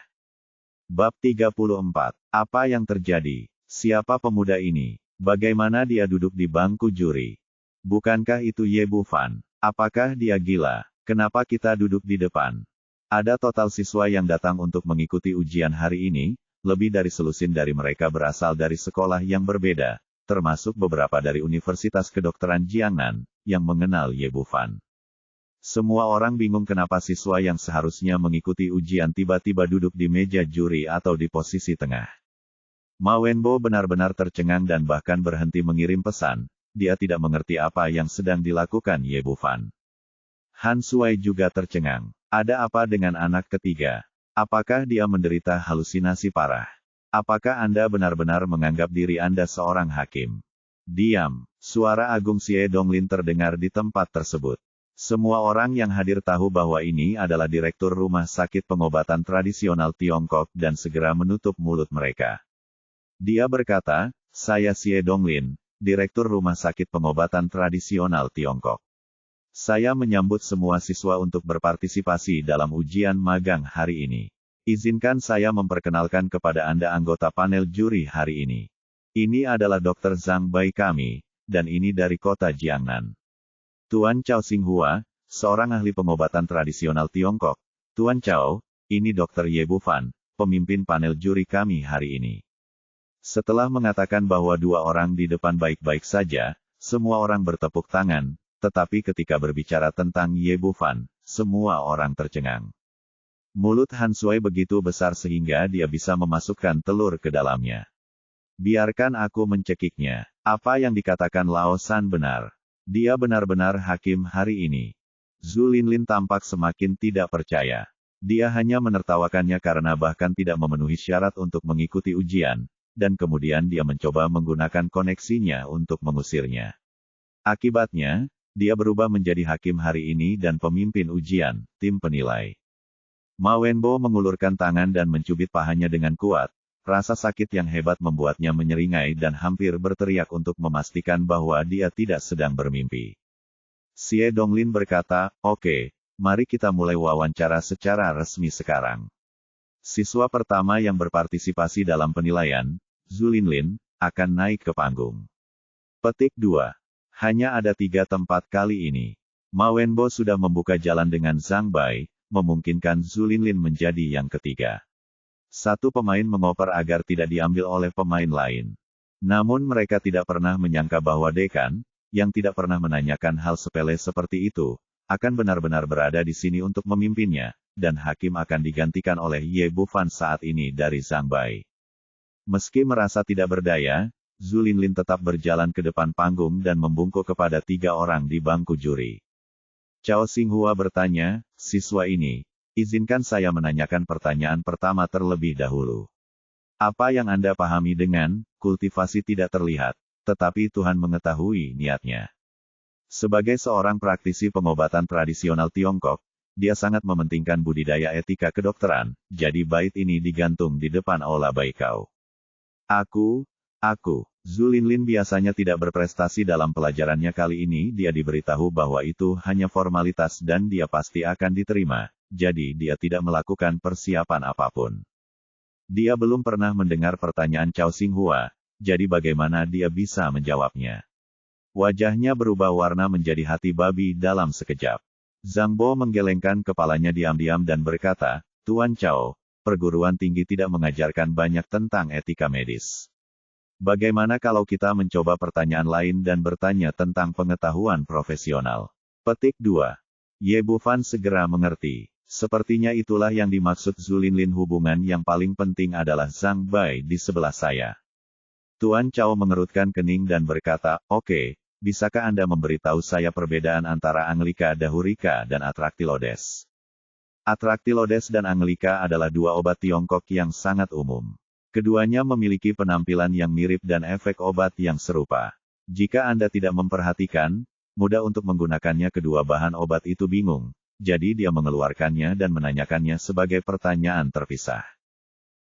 [SPEAKER 1] Bab 34. Apa yang terjadi? Siapa pemuda ini? Bagaimana dia duduk di bangku juri? Bukankah itu Ye Bufan? Apakah dia gila? Kenapa kita duduk di depan? Ada total siswa yang datang untuk mengikuti ujian hari ini, lebih dari selusin dari mereka berasal dari sekolah yang berbeda, termasuk beberapa dari Universitas Kedokteran Jiangnan, yang mengenal Ye Bufan. Semua orang bingung kenapa siswa yang seharusnya mengikuti ujian tiba-tiba duduk di meja juri atau di posisi tengah. Ma Wenbo benar-benar tercengang dan bahkan berhenti mengirim pesan, dia tidak mengerti apa yang sedang dilakukan Ye Bufan. Han Shuai juga tercengang. Ada apa dengan anak ketiga? Apakah dia menderita halusinasi parah? Apakah Anda benar-benar menganggap diri Anda seorang hakim? Diam. Suara Agung Xie Donglin terdengar di tempat tersebut. Semua orang yang hadir tahu bahwa ini adalah direktur rumah sakit pengobatan tradisional Tiongkok dan segera menutup mulut mereka. Dia berkata, "Saya Xie Donglin, direktur rumah sakit pengobatan tradisional Tiongkok. Saya menyambut semua siswa untuk berpartisipasi dalam ujian magang hari ini. Izinkan saya memperkenalkan kepada Anda anggota panel juri hari ini. Ini adalah Dr. Zhang Bai kami, dan ini dari kota Jiangnan. Tuan Chao Xinghua, seorang ahli pengobatan tradisional Tiongkok. Tuan Chao, ini Dr. Ye Bufan, pemimpin panel juri kami hari ini." Setelah mengatakan bahwa dua orang di depan baik-baik saja, semua orang bertepuk tangan. Tetapi ketika berbicara tentang Ye Bufan, semua orang tercengang. Mulut Han Shuai begitu besar sehingga dia bisa memasukkan telur ke dalamnya. Biarkan aku mencekiknya. Apa yang dikatakan Lao San benar. Dia benar-benar hakim hari ini. Zhu Linlin tampak semakin tidak percaya. Dia hanya menertawakannya karena bahkan tidak memenuhi syarat untuk mengikuti ujian, dan kemudian dia mencoba menggunakan koneksinya untuk mengusirnya. Akibatnya, dia berubah menjadi hakim hari ini dan pemimpin ujian, tim penilai. Ma Wenbo mengulurkan tangan dan mencubit pahanya dengan kuat. Rasa sakit yang hebat membuatnya menyeringai dan hampir berteriak untuk memastikan bahwa dia tidak sedang bermimpi. Xie Donglin berkata, "Oke, mari kita mulai wawancara secara resmi sekarang." Siswa pertama yang berpartisipasi dalam penilaian, Zhu Linlin, akan naik ke panggung. Petik 2. Hanya ada 3 tempat kali ini. Ma Wenbo sudah membuka jalan dengan Zhang Bai, memungkinkan Zhu Linlin menjadi yang ketiga. Satu pemain mengoper agar tidak diambil oleh pemain lain. Namun mereka tidak pernah menyangka bahwa dekan, yang tidak pernah menanyakan hal sepele seperti itu, akan benar-benar berada di sini untuk memimpinnya, dan hakim akan digantikan oleh Ye Bufan saat ini dari Zhang Bai. Meski merasa tidak berdaya, Zhu Linlin tetap berjalan ke depan panggung dan membungkuk kepada 3 orang di bangku juri. Chao Xinghua bertanya, "Siswa ini, izinkan saya menanyakan pertanyaan pertama terlebih dahulu. Apa yang Anda pahami dengan kultivasi tidak terlihat, tetapi Tuhan mengetahui niatnya?" Sebagai seorang praktisi pengobatan tradisional Tiongkok, dia sangat mementingkan budidaya etika kedokteran, jadi bait ini digantung di depan aula Baikao. Aku, Zhu Linlin biasanya tidak berprestasi dalam pelajarannya kali ini dia diberitahu bahwa itu hanya formalitas dan dia pasti akan diterima, jadi dia tidak melakukan persiapan apapun. Dia belum pernah mendengar pertanyaan Chao Xinghua, jadi bagaimana dia bisa menjawabnya? Wajahnya berubah warna menjadi hati babi dalam sekejap. Zhang Bo menggelengkan kepalanya diam-diam dan berkata, "Tuan Chao, perguruan tinggi tidak mengajarkan banyak tentang etika medis. Bagaimana kalau kita mencoba pertanyaan lain dan bertanya tentang pengetahuan profesional?" Petik 2. Ye Bufan segera mengerti. Sepertinya itulah yang dimaksud Zhu Linlin. Hubungan yang paling penting adalah Zhang Bai di sebelah saya. Tuan Chao mengerutkan kening dan berkata, "Oke, bisakah Anda memberitahu saya perbedaan antara Anglika dahurica dan Atraktilodes?" Atraktilodes dan Anglika adalah 2 obat Tiongkok yang sangat umum. Keduanya memiliki penampilan yang mirip dan efek obat yang serupa. Jika Anda tidak memperhatikan, mudah untuk menggunakannya. Kedua bahan obat itu bingung, jadi dia mengeluarkannya dan menanyakannya sebagai pertanyaan terpisah.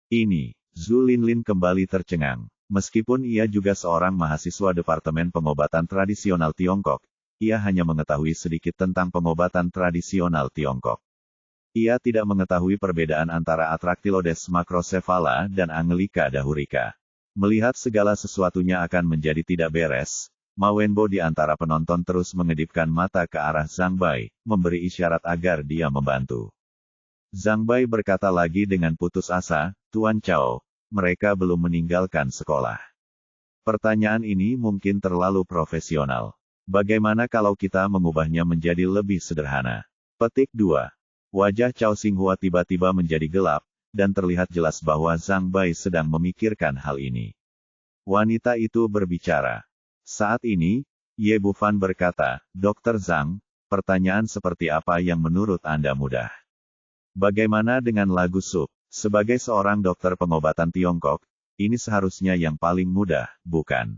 [SPEAKER 1] Ini, Zhu Linlin kembali tercengang. Meskipun ia juga seorang mahasiswa Departemen Pengobatan Tradisional Tiongkok, ia hanya mengetahui sedikit tentang pengobatan tradisional Tiongkok. Ia tidak mengetahui perbedaan antara Atractylodes macrocephala dan Angelica dahurica. Melihat segala sesuatunya akan menjadi tidak beres, Ma Wenbo di antara penonton terus mengedipkan mata ke arah Zhang Bai, memberi isyarat agar dia membantu. Zhang Bai berkata lagi dengan putus asa, Tuan Chao, mereka belum meninggalkan sekolah. Pertanyaan ini mungkin terlalu profesional. Bagaimana kalau kita mengubahnya menjadi lebih sederhana? Petik 2. Wajah Chao Xinghua tiba-tiba menjadi gelap, dan terlihat jelas bahwa Zhang Bai sedang memikirkan hal ini. Wanita itu berbicara. Saat ini, Ye Bufan berkata, Dr. Zhang, pertanyaan seperti apa yang menurut Anda mudah? Bagaimana dengan lagu sup? Sebagai seorang dokter pengobatan Tiongkok, ini seharusnya yang paling mudah, bukan?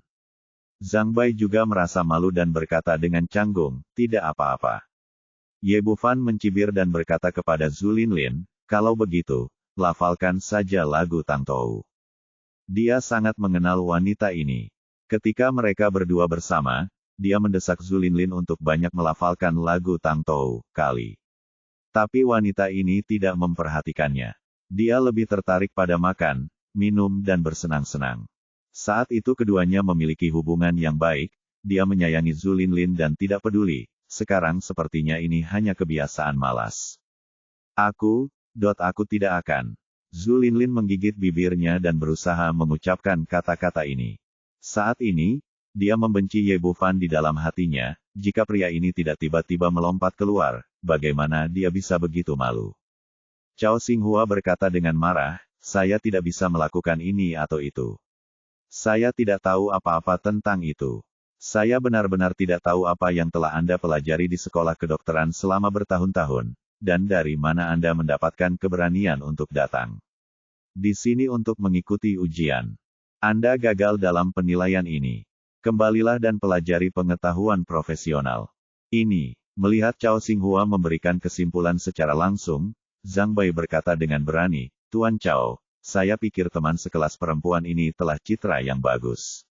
[SPEAKER 1] Zhang Bai juga merasa malu dan berkata dengan canggung, tidak apa-apa. Ye Bufan mencibir dan berkata kepada Zhu Linlin, kalau begitu, lafalkan saja lagu Tang Tou. Dia sangat mengenal wanita ini. Ketika mereka berdua bersama, dia mendesak Zhu Linlin untuk banyak melafalkan lagu Tang Tou, kali. Tapi wanita ini tidak memperhatikannya. Dia lebih tertarik pada makan, minum dan bersenang-senang. Saat itu keduanya memiliki hubungan yang baik, dia menyayangi Zhu Linlin dan tidak peduli, sekarang sepertinya ini hanya kebiasaan malas. Aku tidak akan. Zhu Linlin menggigit bibirnya dan berusaha mengucapkan kata-kata ini. Saat ini, dia membenci Ye Bufan di dalam hatinya, jika pria ini tidak tiba-tiba melompat keluar, bagaimana dia bisa begitu malu? Chao Xinghua berkata dengan marah, saya tidak bisa melakukan ini atau itu. Saya tidak tahu apa-apa tentang itu. Saya benar-benar tidak tahu apa yang telah Anda pelajari di sekolah kedokteran selama bertahun-tahun, dan dari mana Anda mendapatkan keberanian untuk datang di sini untuk mengikuti ujian. Anda gagal dalam penilaian ini. Kembalilah dan pelajari pengetahuan profesional. Ini, melihat Chao Xinghua memberikan kesimpulan secara langsung, Zhang Bai berkata dengan berani, Tuan Chao, saya pikir teman sekelas perempuan ini telah citra yang bagus.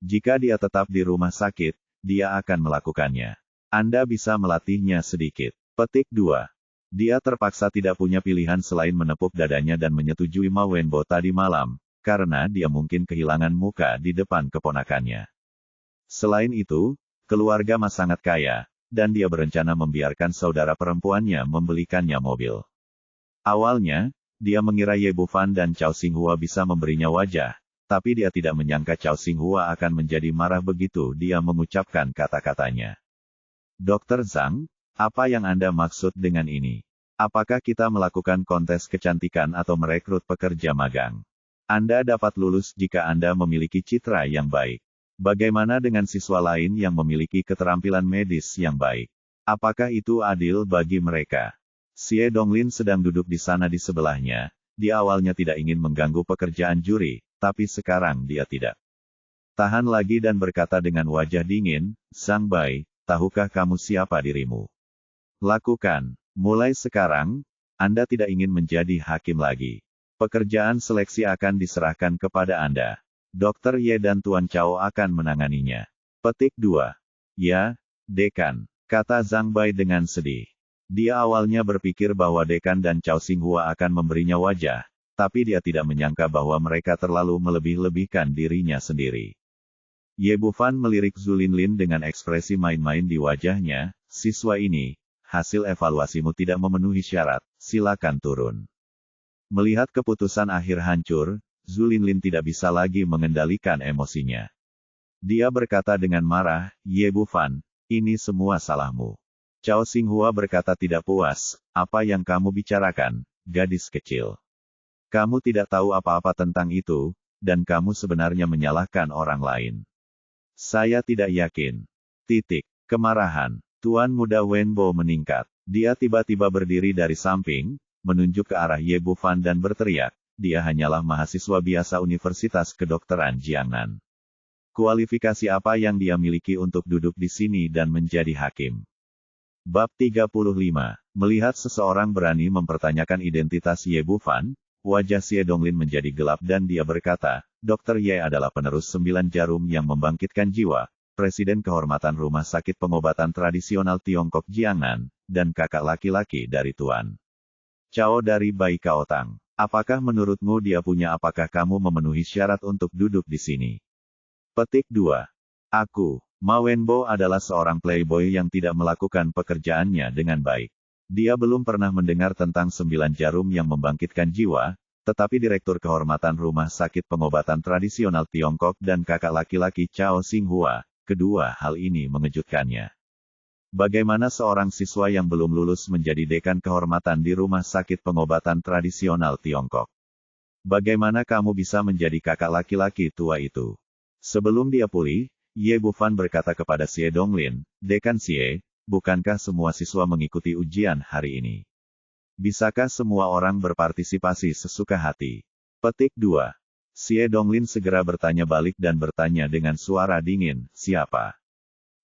[SPEAKER 1] Jika dia tetap di rumah sakit, dia akan melakukannya. Anda bisa melatihnya sedikit. Petik 2. Dia terpaksa tidak punya pilihan selain menepuk dadanya dan menyetujui Ma Wenbo tadi malam, karena dia mungkin kehilangan muka di depan keponakannya. Selain itu, keluarga Ma sangat kaya, dan dia berencana membiarkan saudara perempuannya membelikannya mobil. Awalnya, dia mengira Ye Bufan dan Chao Xinghua bisa memberinya wajah, tapi dia tidak menyangka Chao Xinghua akan menjadi marah begitu dia mengucapkan kata-katanya. Dr. Zhang, apa yang Anda maksud dengan ini? Apakah kita melakukan kontes kecantikan atau merekrut pekerja magang? Anda dapat lulus jika Anda memiliki citra yang baik. Bagaimana dengan siswa lain yang memiliki keterampilan medis yang baik? Apakah itu adil bagi mereka? Xie Donglin sedang duduk di sana di sebelahnya. Dia awalnya tidak ingin mengganggu pekerjaan juri, tapi sekarang dia tidak tahan lagi dan berkata dengan wajah dingin, Zhang Bai, tahukah kamu siapa dirimu? Lakukan. Mulai sekarang, Anda tidak ingin menjadi hakim lagi. Pekerjaan seleksi akan diserahkan kepada Anda. Dr. Ye dan Tuan Chao akan menanganinya. Petik 2. Ya, Dekan, kata Zhang Bai dengan sedih. Dia awalnya berpikir bahwa Dekan dan Chao Xinghua akan memberinya wajah, tapi dia tidak menyangka bahwa mereka terlalu melebih-lebihkan dirinya sendiri. Ye Bufan melirik Zhu Linlin dengan ekspresi main-main di wajahnya, siswa ini, hasil evaluasimu tidak memenuhi syarat, silakan turun. Melihat keputusan akhir hancur, Zhu Linlin tidak bisa lagi mengendalikan emosinya. Dia berkata dengan marah, Ye Bufan, ini semua salahmu. Chao Xinghua berkata tidak puas, apa yang kamu bicarakan, gadis kecil? Kamu tidak tahu apa-apa tentang itu, dan kamu sebenarnya menyalahkan orang lain. Saya tidak yakin. Kemarahan Tuan Muda Wenbo meningkat. Dia tiba-tiba berdiri dari samping, menunjuk ke arah Ye Bufan dan berteriak, dia hanyalah mahasiswa biasa Universitas Kedokteran Jiangnan. Kualifikasi apa yang dia miliki untuk duduk di sini dan menjadi hakim? Bab 35. Melihat seseorang berani mempertanyakan identitas Ye Bufan, wajah Xie Donglin menjadi gelap dan dia berkata, Dr. Ye adalah penerus 9 jarum yang membangkitkan jiwa, Presiden Kehormatan Rumah Sakit Pengobatan Tradisional Tiongkok Jiangnan, dan kakak laki-laki dari Tuan Chao dari Bai Kaotang. Apakah menurutmu dia punya? Apakah kamu memenuhi syarat untuk duduk di sini? Petik 2. Aku, Ma Wenbo adalah seorang playboy yang tidak melakukan pekerjaannya dengan baik. Dia belum pernah mendengar tentang 9 jarum yang membangkitkan jiwa, tetapi Direktur Kehormatan Rumah Sakit Pengobatan Tradisional Tiongkok dan kakak laki-laki Chao Xinghua, kedua hal ini mengejutkannya. Bagaimana seorang siswa yang belum lulus menjadi dekan kehormatan di Rumah Sakit Pengobatan Tradisional Tiongkok? Bagaimana kamu bisa menjadi kakak laki-laki tua itu? Sebelum dia pulih, Ye Bufan berkata kepada Xie Donglin, Dekan Xie, bukankah semua siswa mengikuti ujian hari ini? Bisakah semua orang berpartisipasi sesuka hati? Petik 2. Xie Donglin segera bertanya balik dan bertanya dengan suara dingin, siapa?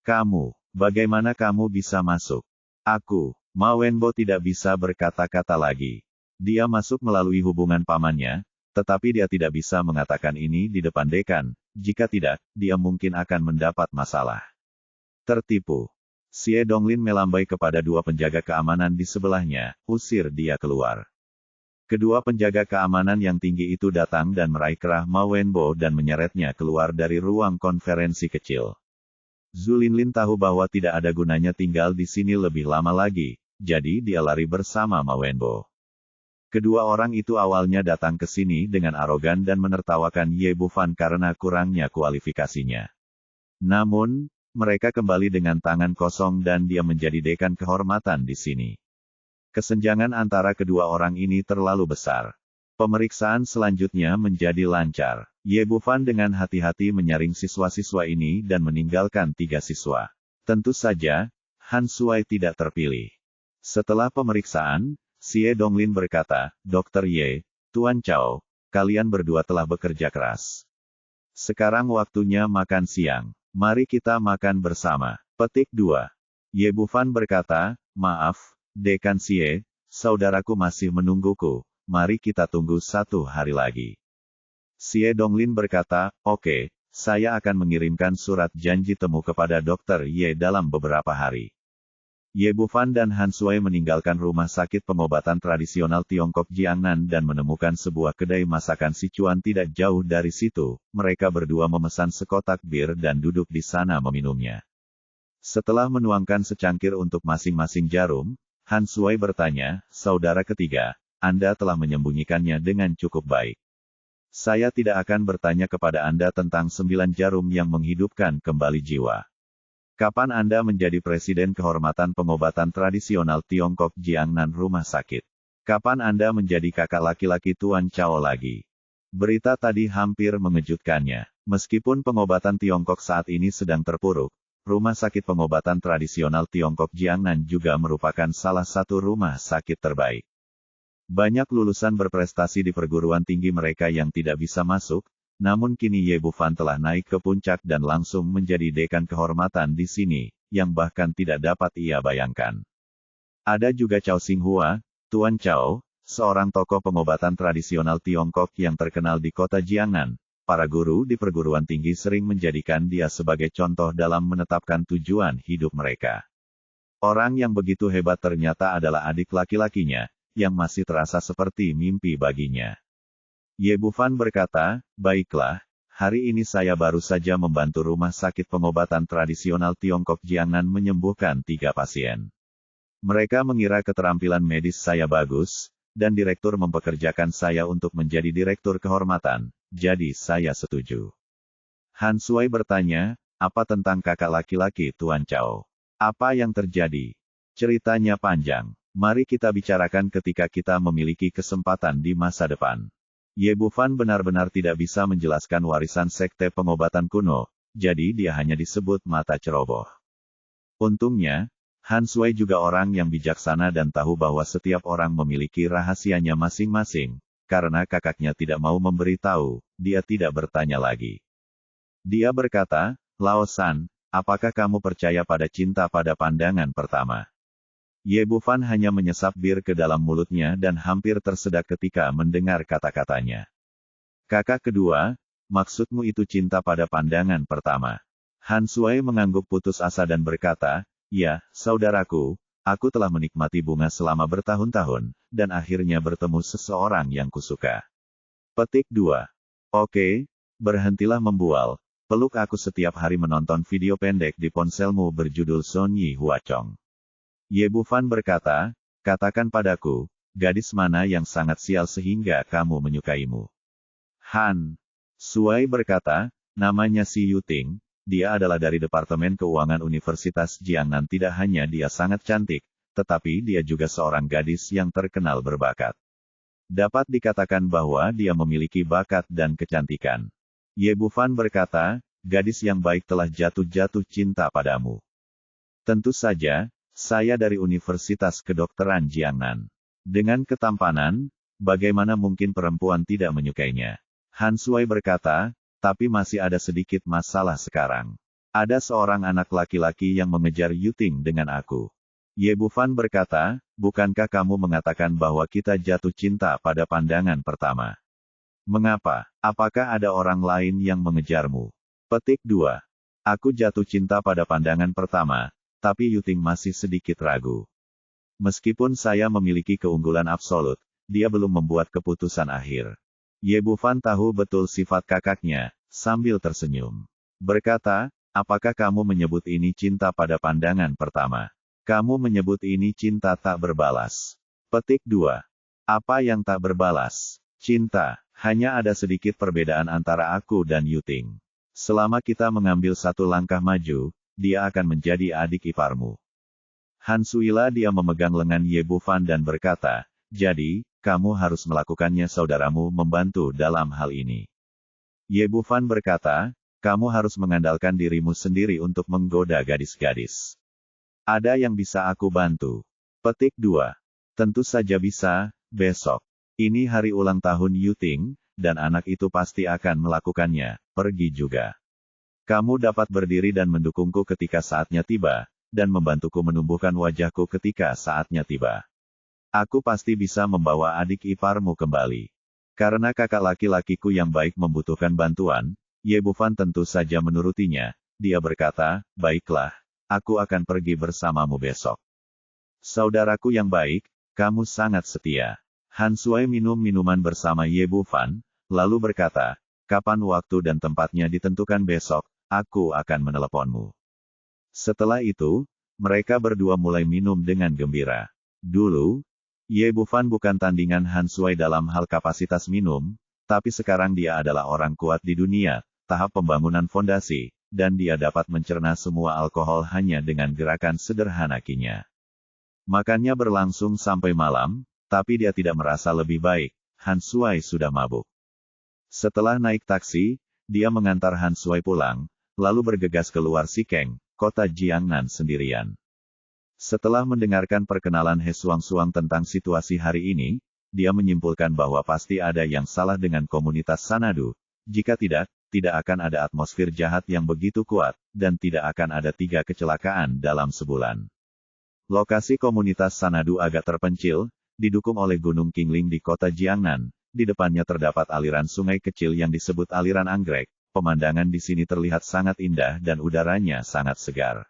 [SPEAKER 1] Kamu. Bagaimana kamu bisa masuk? Aku, Ma Wenbo tidak bisa berkata-kata lagi. Dia masuk melalui hubungan pamannya, tetapi dia tidak bisa mengatakan ini di depan dekan, jika tidak, dia mungkin akan mendapat masalah. Tertipu. Xie Donglin melambai kepada dua penjaga keamanan di sebelahnya, usir dia keluar. Kedua penjaga keamanan yang tinggi itu datang dan meraih kerah Ma Wenbo dan menyeretnya keluar dari ruang konferensi kecil. Zhu Linlin tahu bahwa tidak ada gunanya tinggal di sini lebih lama lagi, jadi dia lari bersama Ma Wenbo. Kedua orang itu awalnya datang ke sini dengan arogan dan menertawakan Ye Bufan karena kurangnya kualifikasinya. Namun, mereka kembali dengan tangan kosong dan dia menjadi dekan kehormatan di sini. Kesenjangan antara kedua orang ini terlalu besar. Pemeriksaan selanjutnya menjadi lancar. Ye Bufan dengan hati-hati menyaring siswa-siswa ini dan meninggalkan 3 siswa. Tentu saja, Han Shuai tidak terpilih. Setelah pemeriksaan, Xie Donglin berkata, Dr. Ye, Tuan Chao, kalian berdua telah bekerja keras. Sekarang waktunya makan siang. Mari kita makan bersama. Petik 2. Ye Bufan berkata, maaf, Dekan Xie, saudaraku masih menungguku, mari kita tunggu 1 hari lagi. Xie Donglin berkata, oke, saya akan mengirimkan surat janji temu kepada Dr. Ye dalam beberapa hari. Ye Bufan dan Han Shuai meninggalkan Rumah Sakit Pengobatan Tradisional Tiongkok Jiangnan dan menemukan sebuah kedai masakan Sichuan tidak jauh dari situ. Mereka berdua memesan sekotak bir dan duduk di sana meminumnya. Setelah menuangkan secangkir untuk masing-masing jarum, Han Shuai bertanya, saudara ketiga, Anda telah menyembunyikannya dengan cukup baik. Saya tidak akan bertanya kepada Anda tentang 9 jarum yang menghidupkan kembali jiwa. Kapan Anda menjadi Presiden Kehormatan Pengobatan Tradisional Tiongkok Jiangnan Rumah Sakit? Kapan Anda menjadi kakak laki-laki Tuan Chao lagi? Berita tadi hampir mengejutkannya. Meskipun pengobatan Tiongkok saat ini sedang terpuruk, Rumah Sakit Pengobatan Tradisional Tiongkok Jiangnan juga merupakan salah satu rumah sakit terbaik. Banyak lulusan berprestasi di perguruan tinggi mereka yang tidak bisa masuk, namun kini Ye Bufan telah naik ke puncak dan langsung menjadi dekan kehormatan di sini, yang bahkan tidak dapat ia bayangkan. Ada juga Chao Xinghua, Tuan Chao, seorang tokoh pengobatan tradisional Tiongkok yang terkenal di kota Jiangnan. Para guru di perguruan tinggi sering menjadikan dia sebagai contoh dalam menetapkan tujuan hidup mereka. Orang yang begitu hebat ternyata adalah adik laki-lakinya, yang masih terasa seperti mimpi baginya. Ye Bufan berkata, baiklah, hari ini saya baru saja membantu Rumah Sakit Pengobatan Tradisional Tiongkok Jiangnan menyembuhkan 3 pasien. Mereka mengira keterampilan medis saya bagus, dan direktur mempekerjakan saya untuk menjadi direktur kehormatan, jadi saya setuju. Han Shuai bertanya, apa tentang kakak laki-laki Tuan Chao? Apa yang terjadi? Ceritanya panjang. Mari kita bicarakan ketika kita memiliki kesempatan di masa depan. Ye Bufan benar-benar tidak bisa menjelaskan warisan sekte pengobatan kuno, jadi dia hanya disebut mata ceroboh. Untungnya, Han Shuai juga orang yang bijaksana dan tahu bahwa setiap orang memiliki rahasianya masing-masing. Karena kakaknya tidak mau memberitahu, dia tidak bertanya lagi. Dia berkata, Lao San, apakah kamu percaya pada cinta pada pandangan pertama? Ye Bufan hanya menyesap bir ke dalam mulutnya dan hampir tersedak ketika mendengar kata-katanya. Kakak kedua, maksudmu itu cinta pada pandangan pertama? Han Sui mengangguk putus asa dan berkata, ya, saudaraku, aku telah menikmati bunga selama bertahun-tahun, dan akhirnya bertemu seseorang yang kusuka. Petik 2. Oke, berhentilah membual, peluk aku setiap hari menonton video pendek di ponselmu berjudul Son Yi Huachong. Ye Bufan berkata, katakan padaku, gadis mana yang sangat sial sehingga kamu menyukaimu? Han Sui berkata, namanya Si Yuting, dia adalah dari Departemen Keuangan Universitas Jiangnan. Tidak hanya dia sangat cantik, tetapi dia juga seorang gadis yang terkenal berbakat. Dapat dikatakan bahwa dia memiliki bakat dan kecantikan. Ye Bufan berkata, gadis yang baik telah jatuh cinta padamu. Tentu saja, saya dari Universitas Kedokteran Jiangnan. Dengan ketampanan, bagaimana mungkin perempuan tidak menyukainya? Han Sui berkata, tapi masih ada sedikit masalah sekarang. Ada seorang anak laki-laki yang mengejar Yuting dengan aku. Ye Bufan berkata, bukankah kamu mengatakan bahwa kita jatuh cinta pada pandangan pertama? Mengapa? Apakah ada orang lain yang mengejarmu? Petik 2. Aku jatuh cinta pada pandangan pertama, tapi Yuting masih sedikit ragu. Meskipun saya memiliki keunggulan absolut, dia belum membuat keputusan akhir. Ye Bufan tahu betul sifat kakaknya, sambil tersenyum. Berkata, apakah kamu menyebut ini cinta pada pandangan pertama? Kamu menyebut ini cinta tak berbalas. Petik 2. Apa yang tak berbalas? Cinta, hanya ada sedikit perbedaan antara aku dan Yuting. Selama kita mengambil satu langkah maju, dia akan menjadi adik iparmu. Han Suila dia memegang lengan Ye Bufan dan berkata, jadi, kamu harus melakukannya. Saudaramu membantu dalam hal ini. Ye Bufan berkata, kamu harus mengandalkan dirimu sendiri untuk menggoda gadis-gadis. Ada yang bisa aku bantu? Petik 2. Tentu saja bisa, besok. Ini hari ulang tahun Yuting, dan anak itu pasti akan melakukannya, pergi juga. Kamu dapat berdiri dan mendukungku ketika saatnya tiba, dan membantuku menumbuhkan wajahku ketika saatnya tiba. Aku pasti bisa membawa adik iparmu kembali. Karena kakak laki-lakiku yang baik membutuhkan bantuan, Ye Bufan tentu saja menurutinya. Dia berkata, baiklah, aku akan pergi bersamamu besok. Saudaraku yang baik, kamu sangat setia. Han Sui minum minuman bersama Ye Bufan, lalu berkata, kapan waktu dan tempatnya ditentukan besok, aku akan meneleponmu. Setelah itu, mereka berdua mulai minum dengan gembira. Dulu, Ye Bufan bukan tandingan Han Sui dalam hal kapasitas minum, tapi sekarang dia adalah orang kuat di dunia, tahap pembangunan fondasi, dan dia dapat mencerna semua alkohol hanya dengan gerakan sederhana kinya. Makannya berlangsung sampai malam, tapi dia tidak merasa lebih baik. Han Sui sudah mabuk. Setelah naik taksi, dia mengantar Han Sui pulang, lalu bergegas keluar Sikeng, kota Jiangnan sendirian. Setelah mendengarkan perkenalan He Suang-Suang tentang situasi hari ini, dia menyimpulkan bahwa pasti ada yang salah dengan komunitas Sanadu. Jika tidak, tidak akan ada atmosfer jahat yang begitu kuat, dan tidak akan ada 3 kecelakaan dalam sebulan. Lokasi komunitas Sanadu agak terpencil, didukung oleh Gunung Qingling di kota Jiangnan. Di depannya terdapat aliran sungai kecil yang disebut aliran anggrek. Pemandangan di sini terlihat sangat indah dan udaranya sangat segar.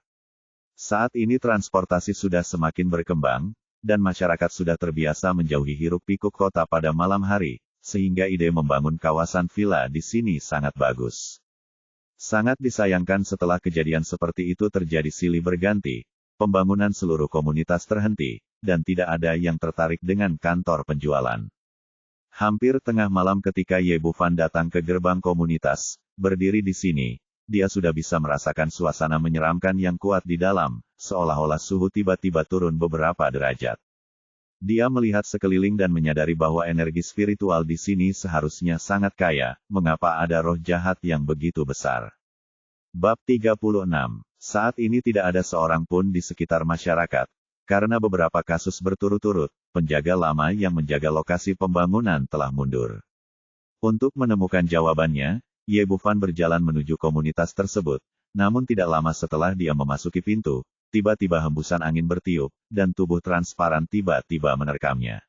[SPEAKER 1] Saat ini transportasi sudah semakin berkembang, dan masyarakat sudah terbiasa menjauhi hiruk-pikuk kota pada malam hari, sehingga ide membangun kawasan villa di sini sangat bagus. Sangat disayangkan setelah kejadian seperti itu terjadi silih berganti, pembangunan seluruh komunitas terhenti, dan tidak ada yang tertarik dengan kantor penjualan. Hampir tengah malam ketika Ye Bufan datang ke gerbang komunitas, berdiri di sini, dia sudah bisa merasakan suasana menyeramkan yang kuat di dalam, seolah-olah suhu tiba-tiba turun beberapa derajat. Dia melihat sekeliling dan menyadari bahwa energi spiritual di sini seharusnya sangat kaya, mengapa ada roh jahat yang begitu besar. Bab 36. Saat ini tidak ada seorang pun di sekitar masyarakat, karena beberapa kasus berturut-turut, penjaga lama yang menjaga lokasi pembangunan telah mundur. Untuk menemukan jawabannya, Ye Bufan berjalan menuju komunitas tersebut, namun tidak lama setelah dia memasuki pintu, tiba-tiba hembusan angin bertiup, dan tubuh transparan tiba-tiba menerkamnya.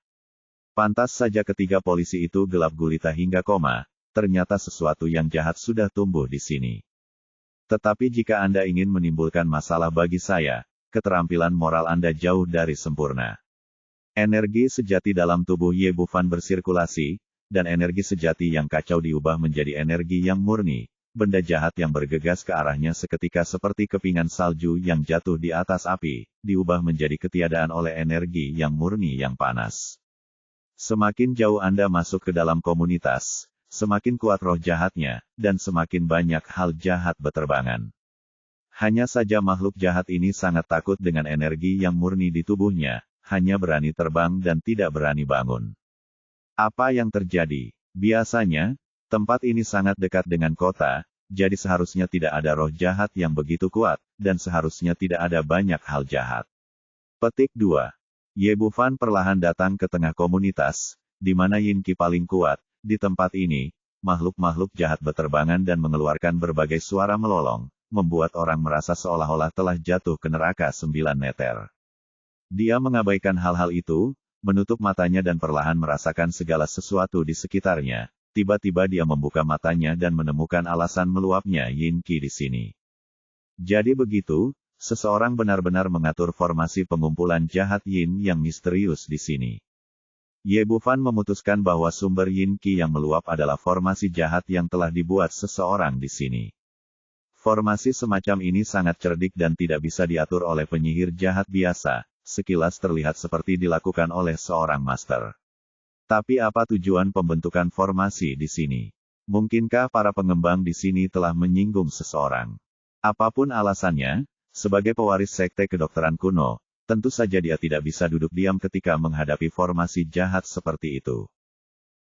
[SPEAKER 1] Pantas saja ketiga polisi itu gelap gulita hingga koma, ternyata sesuatu yang jahat sudah tumbuh di sini. Tetapi jika Anda ingin menimbulkan masalah bagi saya, keterampilan moral Anda jauh dari sempurna. Energi sejati dalam tubuh Ye Bufan bersirkulasi, dan energi sejati yang kacau diubah menjadi energi yang murni. Benda jahat yang bergegas ke arahnya seketika seperti kepingan salju yang jatuh di atas api, diubah menjadi ketiadaan oleh energi yang murni yang panas. Semakin jauh Anda masuk ke dalam komunitas, semakin kuat roh jahatnya, dan semakin banyak hal jahat beterbangan. Hanya saja makhluk jahat ini sangat takut dengan energi yang murni di tubuhnya, hanya berani terbang dan tidak berani bangun. Apa yang terjadi? Biasanya, tempat ini sangat dekat dengan kota, jadi seharusnya tidak ada roh jahat yang begitu kuat, dan seharusnya tidak ada banyak hal jahat. Petik 2. Ye Bufan perlahan datang ke tengah komunitas, di mana Yin Qi paling kuat. Di tempat ini, makhluk-makhluk jahat beterbangan dan mengeluarkan berbagai suara melolong, membuat orang merasa seolah-olah telah jatuh ke neraka 9 meter. Dia mengabaikan hal-hal itu, menutup matanya dan perlahan merasakan segala sesuatu di sekitarnya. Tiba-tiba dia membuka matanya dan menemukan alasan meluapnya Yin Qi di sini. Jadi begitu, seseorang benar-benar mengatur formasi pengumpulan jahat Yin yang misterius di sini. Ye Bufan memutuskan bahwa sumber Yin Qi yang meluap adalah formasi jahat yang telah dibuat seseorang di sini. Formasi semacam ini sangat cerdik dan tidak bisa diatur oleh penyihir jahat biasa, sekilas terlihat seperti dilakukan oleh seorang master. Tapi apa tujuan pembentukan formasi di sini? Mungkinkah para pengembang di sini telah menyinggung seseorang? Apapun alasannya, sebagai pewaris sekte kedokteran kuno, tentu saja dia tidak bisa duduk diam ketika menghadapi formasi jahat seperti itu.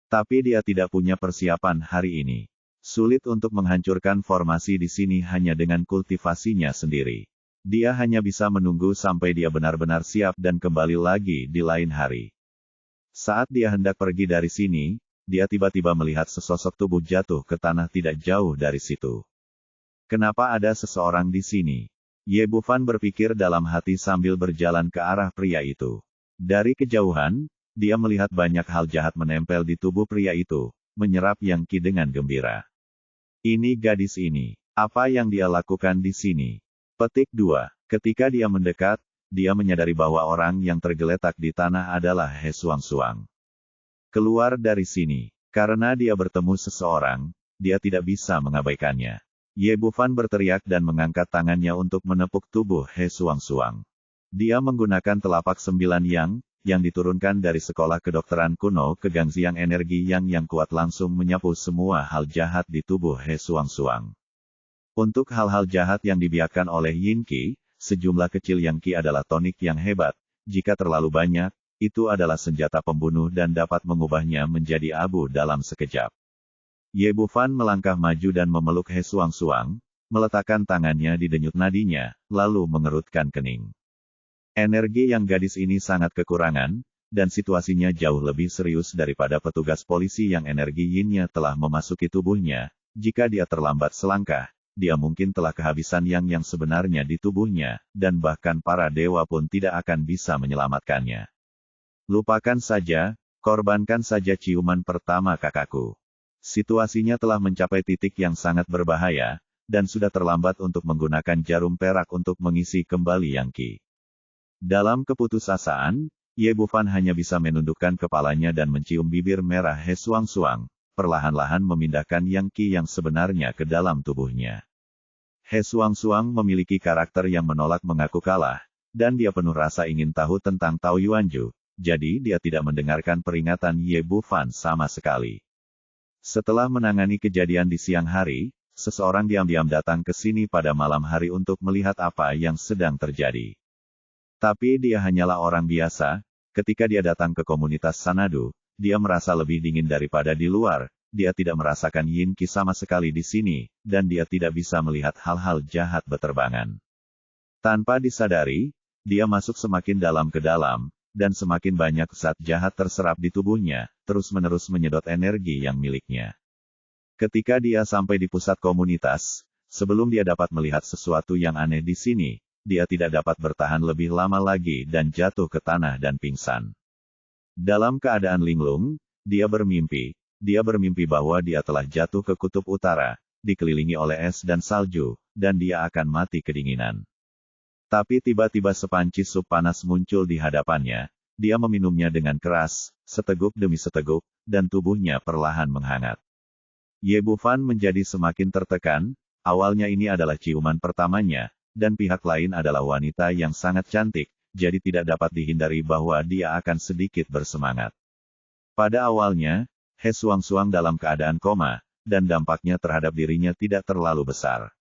[SPEAKER 1] Tapi dia tidak punya persiapan hari ini. Sulit untuk menghancurkan formasi di sini hanya dengan kultivasinya sendiri. Dia hanya bisa menunggu sampai dia benar-benar siap dan kembali lagi di lain hari. Saat dia hendak pergi dari sini, dia tiba-tiba melihat sesosok tubuh jatuh ke tanah tidak jauh dari situ. Kenapa ada seseorang di sini? Ye Bufan berpikir dalam hati sambil berjalan ke arah pria itu. Dari kejauhan, dia melihat banyak hal jahat menempel di tubuh pria itu, menyerap Yang Qi dengan gembira. Ini gadis ini. Apa yang dia lakukan di sini? Petik 2. Ketika dia mendekat, dia menyadari bahwa orang yang tergeletak di tanah adalah He Suang-Suang. Keluar dari sini. Karena dia bertemu seseorang, dia tidak bisa mengabaikannya. Ye Bufan berteriak dan mengangkat tangannya untuk menepuk tubuh He Suang-Suang. Dia menggunakan telapak 9 yang diturunkan dari sekolah kedokteran kuno ke gangsiang energi yang kuat langsung menyapu semua hal jahat di tubuh He Suang-Suang. Untuk hal-hal jahat yang dibiarkan oleh Yin Qi, sejumlah kecil Yang Qi adalah tonik yang hebat. Jika terlalu banyak, itu adalah senjata pembunuh dan dapat mengubahnya menjadi abu dalam sekejap. Ye Bufan melangkah maju dan memeluk He Suang-Suang, meletakkan tangannya di denyut nadinya, lalu mengerutkan kening. Energi yang gadis ini sangat kekurangan, dan situasinya jauh lebih serius daripada petugas polisi yang energi Yin-nya telah memasuki tubuhnya. Jika dia terlambat selangkah, dia mungkin telah kehabisan yang sebenarnya di tubuhnya, dan bahkan para dewa pun tidak akan bisa menyelamatkannya. Lupakan saja, korbankan saja ciuman pertama kakakku. Situasinya telah mencapai titik yang sangat berbahaya, dan sudah terlambat untuk menggunakan jarum perak untuk mengisi kembali Yang Qi. Dalam keputusasaan, Ye Bufan hanya bisa menundukkan kepalanya dan mencium bibir merah He Suang-Suang, perlahan-lahan memindahkan Yang Qi yang sebenarnya ke dalam tubuhnya. He Suang-Suang memiliki karakter yang menolak mengaku kalah, dan dia penuh rasa ingin tahu tentang Tao Yuanju, jadi dia tidak mendengarkan peringatan Ye Bufan sama sekali. Setelah menangani kejadian di siang hari, seseorang diam-diam datang ke sini pada malam hari untuk melihat apa yang sedang terjadi. Tapi dia hanyalah orang biasa. Ketika dia datang ke komunitas Sanadu, dia merasa lebih dingin daripada di luar. Dia tidak merasakan Yin Qi sama sekali di sini, dan dia tidak bisa melihat hal-hal jahat beterbangan. Tanpa disadari, dia masuk semakin dalam ke dalam, dan semakin banyak zat jahat terserap di tubuhnya, terus-menerus menyedot energi yang miliknya. Ketika dia sampai di pusat komunitas, sebelum dia dapat melihat sesuatu yang aneh di sini, dia tidak dapat bertahan lebih lama lagi dan jatuh ke tanah dan pingsan. Dalam keadaan linglung, dia bermimpi bahwa dia telah jatuh ke kutub utara, dikelilingi oleh es dan salju, dan dia akan mati kedinginan. Tapi tiba-tiba sepanci sup panas muncul di hadapannya, dia meminumnya dengan keras, seteguk demi seteguk, dan tubuhnya perlahan menghangat. Ye Bufan menjadi semakin tertekan, awalnya ini adalah ciuman pertamanya, dan pihak lain adalah wanita yang sangat cantik, jadi tidak dapat dihindari bahwa dia akan sedikit bersemangat. Pada awalnya, He Suang-Suang dalam keadaan koma, dan dampaknya terhadap dirinya tidak terlalu besar.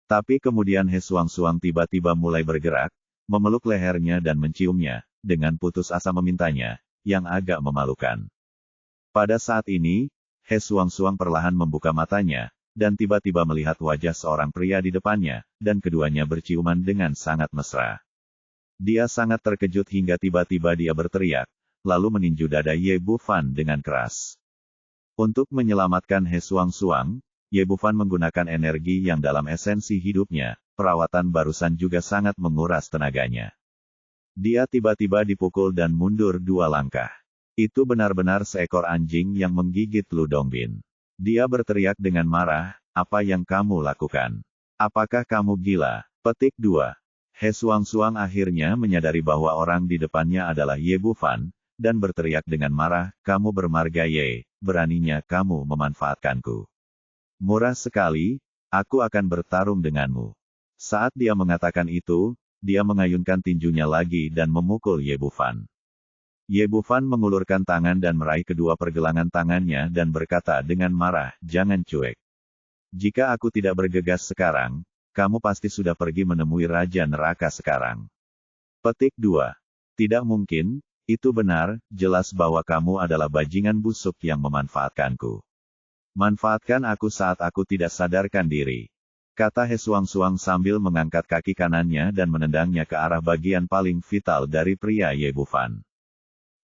[SPEAKER 1] Tapi kemudian He Suang-Suang tiba-tiba mulai bergerak, memeluk lehernya dan menciumnya, dengan putus asa memintanya, yang agak memalukan. Pada saat ini, He Suang-Suang perlahan membuka matanya, dan tiba-tiba melihat wajah seorang pria di depannya, dan keduanya berciuman dengan sangat mesra. Dia sangat terkejut hingga tiba-tiba dia berteriak, lalu meninju dada Ye Bufan dengan keras. Untuk menyelamatkan He Suang-Suang, Ye Bufan menggunakan energi yang dalam esensi hidupnya, perawatan barusan juga sangat menguras tenaganya. Dia tiba-tiba dipukul dan mundur 2 langkah. Itu benar-benar seekor anjing yang menggigit Lu Dongbin. Dia berteriak dengan marah, "Apa yang kamu lakukan? Apakah kamu gila?" Petik 2. He Suang-Suang akhirnya menyadari bahwa orang di depannya adalah Ye Bufan, dan berteriak dengan marah, "Kamu bermarga Ye, beraninya kamu memanfaatkanku. Murah sekali, aku akan bertarung denganmu." Saat dia mengatakan itu, dia mengayunkan tinjunya lagi dan memukul Ye Bufan. Ye Bufan mengulurkan tangan dan meraih kedua pergelangan tangannya dan berkata dengan marah, "Jangan cuek. Jika aku tidak bergegas sekarang, kamu pasti sudah pergi menemui Raja Neraka sekarang." Petik 2. Tidak mungkin, itu benar, jelas bahwa kamu adalah bajingan busuk yang memanfaatkanku. Manfaatkan aku saat aku tidak sadarkan diri, kata He Suang-Suang sambil mengangkat kaki kanannya dan menendangnya ke arah bagian paling vital dari pria Ye Bufan.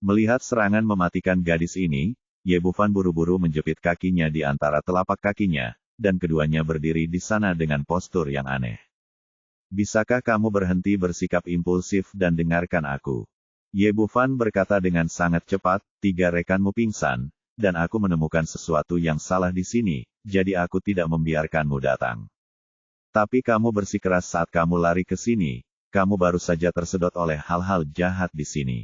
[SPEAKER 1] Melihat serangan mematikan gadis ini, Ye Bufan buru-buru menjepit kakinya di antara telapak kakinya, dan keduanya berdiri di sana dengan postur yang aneh. "Bisakah kamu berhenti bersikap impulsif dan dengarkan aku?" Ye Bufan berkata dengan sangat cepat, 3 rekanmu pingsan, dan aku menemukan sesuatu yang salah di sini, jadi aku tidak membiarkanmu datang. Tapi kamu bersikeras saat kamu lari ke sini, kamu baru saja tersedot oleh hal-hal jahat di sini.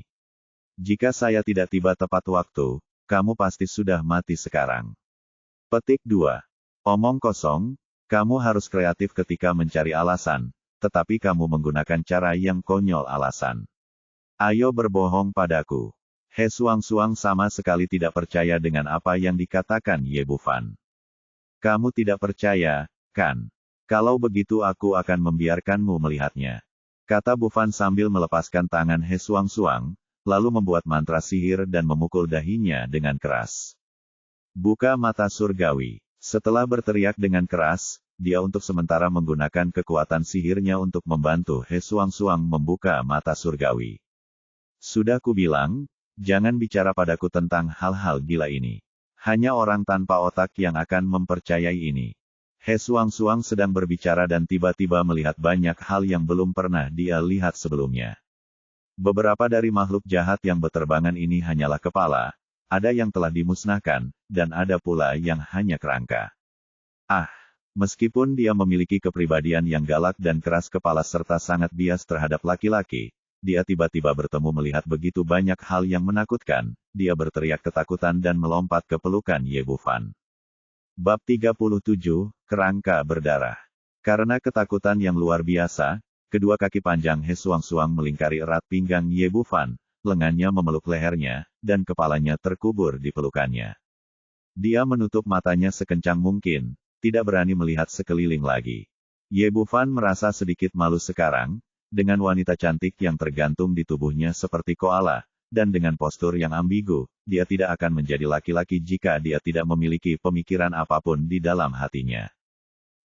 [SPEAKER 1] Jika saya tidak tiba tepat waktu, kamu pasti sudah mati sekarang. Petik 2. Omong kosong, kamu harus kreatif ketika mencari alasan, tetapi kamu menggunakan cara yang konyol alasan. Ayo berbohong padaku. He Suang-Suang sama sekali tidak percaya dengan apa yang dikatakan Ye Bufan. Kamu tidak percaya, kan? Kalau begitu aku akan membiarkanmu melihatnya, kata Bufan sambil melepaskan tangan He Suang-Suang, lalu membuat mantra sihir dan memukul dahinya dengan keras. Buka mata surgawi. Setelah berteriak dengan keras, dia untuk sementara menggunakan kekuatan sihirnya untuk membantu He Suang-Suang membuka mata surgawi. Sudah kubilang, jangan bicara padaku tentang hal-hal gila ini. Hanya orang tanpa otak yang akan mempercayai ini. He Suang-Suang sedang berbicara dan tiba-tiba melihat banyak hal yang belum pernah dia lihat sebelumnya. Beberapa dari makhluk jahat yang berterbangan ini hanyalah kepala, ada yang telah dimusnahkan, dan ada pula yang hanya kerangka. Meskipun dia memiliki kepribadian yang galak dan keras kepala serta sangat bias terhadap laki-laki, dia tiba-tiba bertemu melihat begitu banyak hal yang menakutkan, dia berteriak ketakutan dan melompat ke pelukan Ye Bufan. Bab 37, Kerangka Berdarah. Karena ketakutan yang luar biasa, kedua kaki panjang He Suang-Suang melingkari erat pinggang Ye Bufan, lengannya memeluk lehernya, dan kepalanya terkubur di pelukannya. Dia menutup matanya sekencang mungkin, tidak berani melihat sekeliling lagi. Ye Bufan merasa sedikit malu sekarang, dengan wanita cantik yang tergantung di tubuhnya seperti koala, dan dengan postur yang ambigu, dia tidak akan menjadi laki-laki jika dia tidak memiliki pemikiran apapun di dalam hatinya.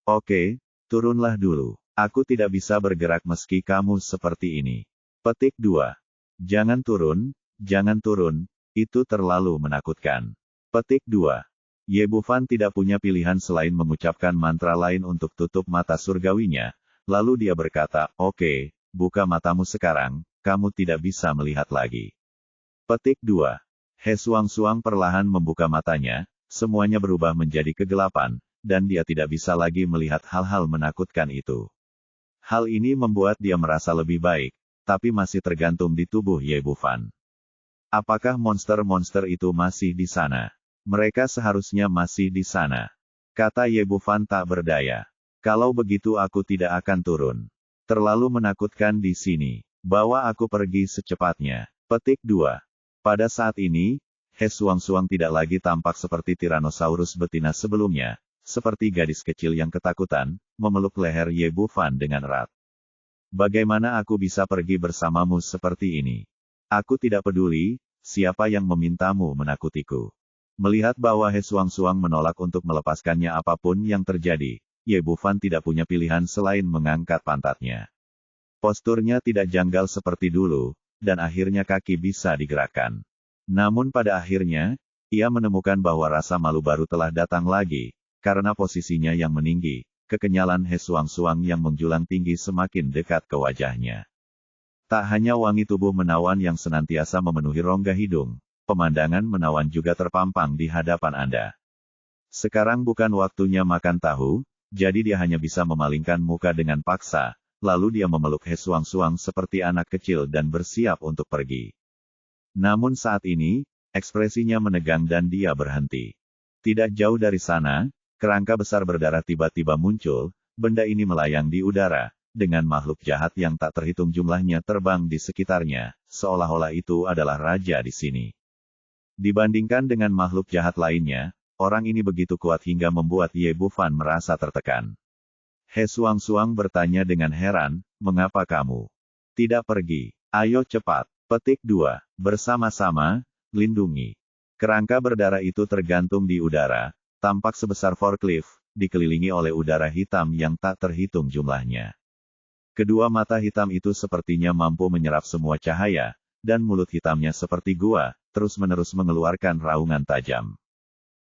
[SPEAKER 1] Oke, turunlah dulu. Aku tidak bisa bergerak meski kamu seperti ini. Petik 2. Jangan turun, itu terlalu menakutkan. Petik 2. Ye Bufan tidak punya pilihan selain mengucapkan mantra lain untuk tutup mata surgawinya, lalu dia berkata, "Oke, buka matamu sekarang, kamu tidak bisa melihat lagi." Petik 2. He Suang-Suang perlahan membuka matanya, semuanya berubah menjadi kegelapan, dan dia tidak bisa lagi melihat hal-hal menakutkan itu. Hal ini membuat dia merasa lebih baik, tapi masih tergantung di tubuh Ye Bufan. Apakah monster-monster itu masih di sana? Mereka seharusnya masih di sana. Kata Ye Bufan tak berdaya. Kalau begitu aku tidak akan turun. Terlalu menakutkan di sini. Bawa aku pergi secepatnya. Petik 2. Pada saat ini, He Suang-Suang tidak lagi tampak seperti Tyrannosaurus betina sebelumnya, seperti gadis kecil yang ketakutan, memeluk leher Ye Bufan dengan erat. Bagaimana aku bisa pergi bersamamu seperti ini? Aku tidak peduli, siapa yang memintamu menakutiku. Melihat bahwa He Suang-Suang menolak untuk melepaskannya apapun yang terjadi, Ye Bufan tidak punya pilihan selain mengangkat pantatnya. Posturnya tidak janggal seperti dulu, dan akhirnya kaki bisa digerakkan. Namun pada akhirnya, ia menemukan bahwa rasa malu baru telah datang lagi, karena posisinya yang meninggi, kekenyalan He Suang-Suang yang menjulang tinggi semakin dekat ke wajahnya. Tak hanya wangi tubuh menawan yang senantiasa memenuhi rongga hidung, pemandangan menawan juga terpampang di hadapan Anda. Sekarang bukan waktunya makan tahu, jadi dia hanya bisa memalingkan muka dengan paksa, lalu dia memeluk He Suang-Suang seperti anak kecil dan bersiap untuk pergi. Namun saat ini, ekspresinya menegang dan dia berhenti. Tidak jauh dari sana, kerangka besar berdarah tiba-tiba muncul, benda ini melayang di udara, dengan makhluk jahat yang tak terhitung jumlahnya terbang di sekitarnya, seolah-olah itu adalah raja di sini. Dibandingkan dengan makhluk jahat lainnya, orang ini begitu kuat hingga membuat Ye Bufan merasa tertekan. He Suang-Suang bertanya dengan heran, "Mengapa kamu tidak pergi? Ayo cepat." Petik 2. Bersama-sama, lindungi. Kerangka berdarah itu tergantung di udara, tampak sebesar forklift, dikelilingi oleh udara hitam yang tak terhitung jumlahnya. Kedua mata hitam itu sepertinya mampu menyerap semua cahaya, dan mulut hitamnya seperti gua, terus-menerus mengeluarkan raungan tajam.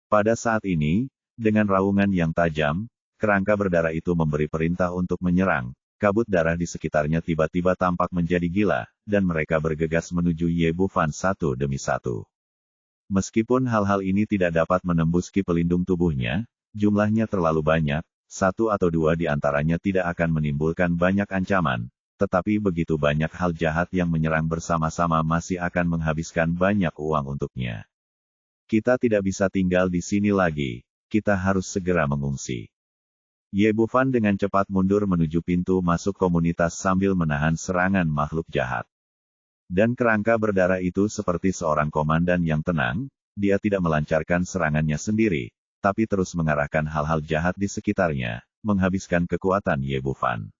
[SPEAKER 1] Pada saat ini, dengan raungan yang tajam, kerangka berdarah itu memberi perintah untuk menyerang. Kabut darah di sekitarnya tiba-tiba tampak menjadi gila, dan mereka bergegas menuju Ye Bufan satu demi satu. Meskipun hal-hal ini tidak dapat menembus ki pelindung tubuhnya, jumlahnya terlalu banyak, satu atau dua di antaranya tidak akan menimbulkan banyak ancaman, tetapi begitu banyak hal jahat yang menyerang bersama-sama masih akan menghabiskan banyak uang untuknya. Kita tidak bisa tinggal di sini lagi, kita harus segera mengungsi. Ye Bufan dengan cepat mundur menuju pintu masuk komunitas sambil menahan serangan makhluk jahat. Dan kerangka berdarah itu seperti seorang komandan yang tenang, dia tidak melancarkan serangannya sendiri, tapi terus mengarahkan hal-hal jahat di sekitarnya, menghabiskan kekuatan Ye Bufan.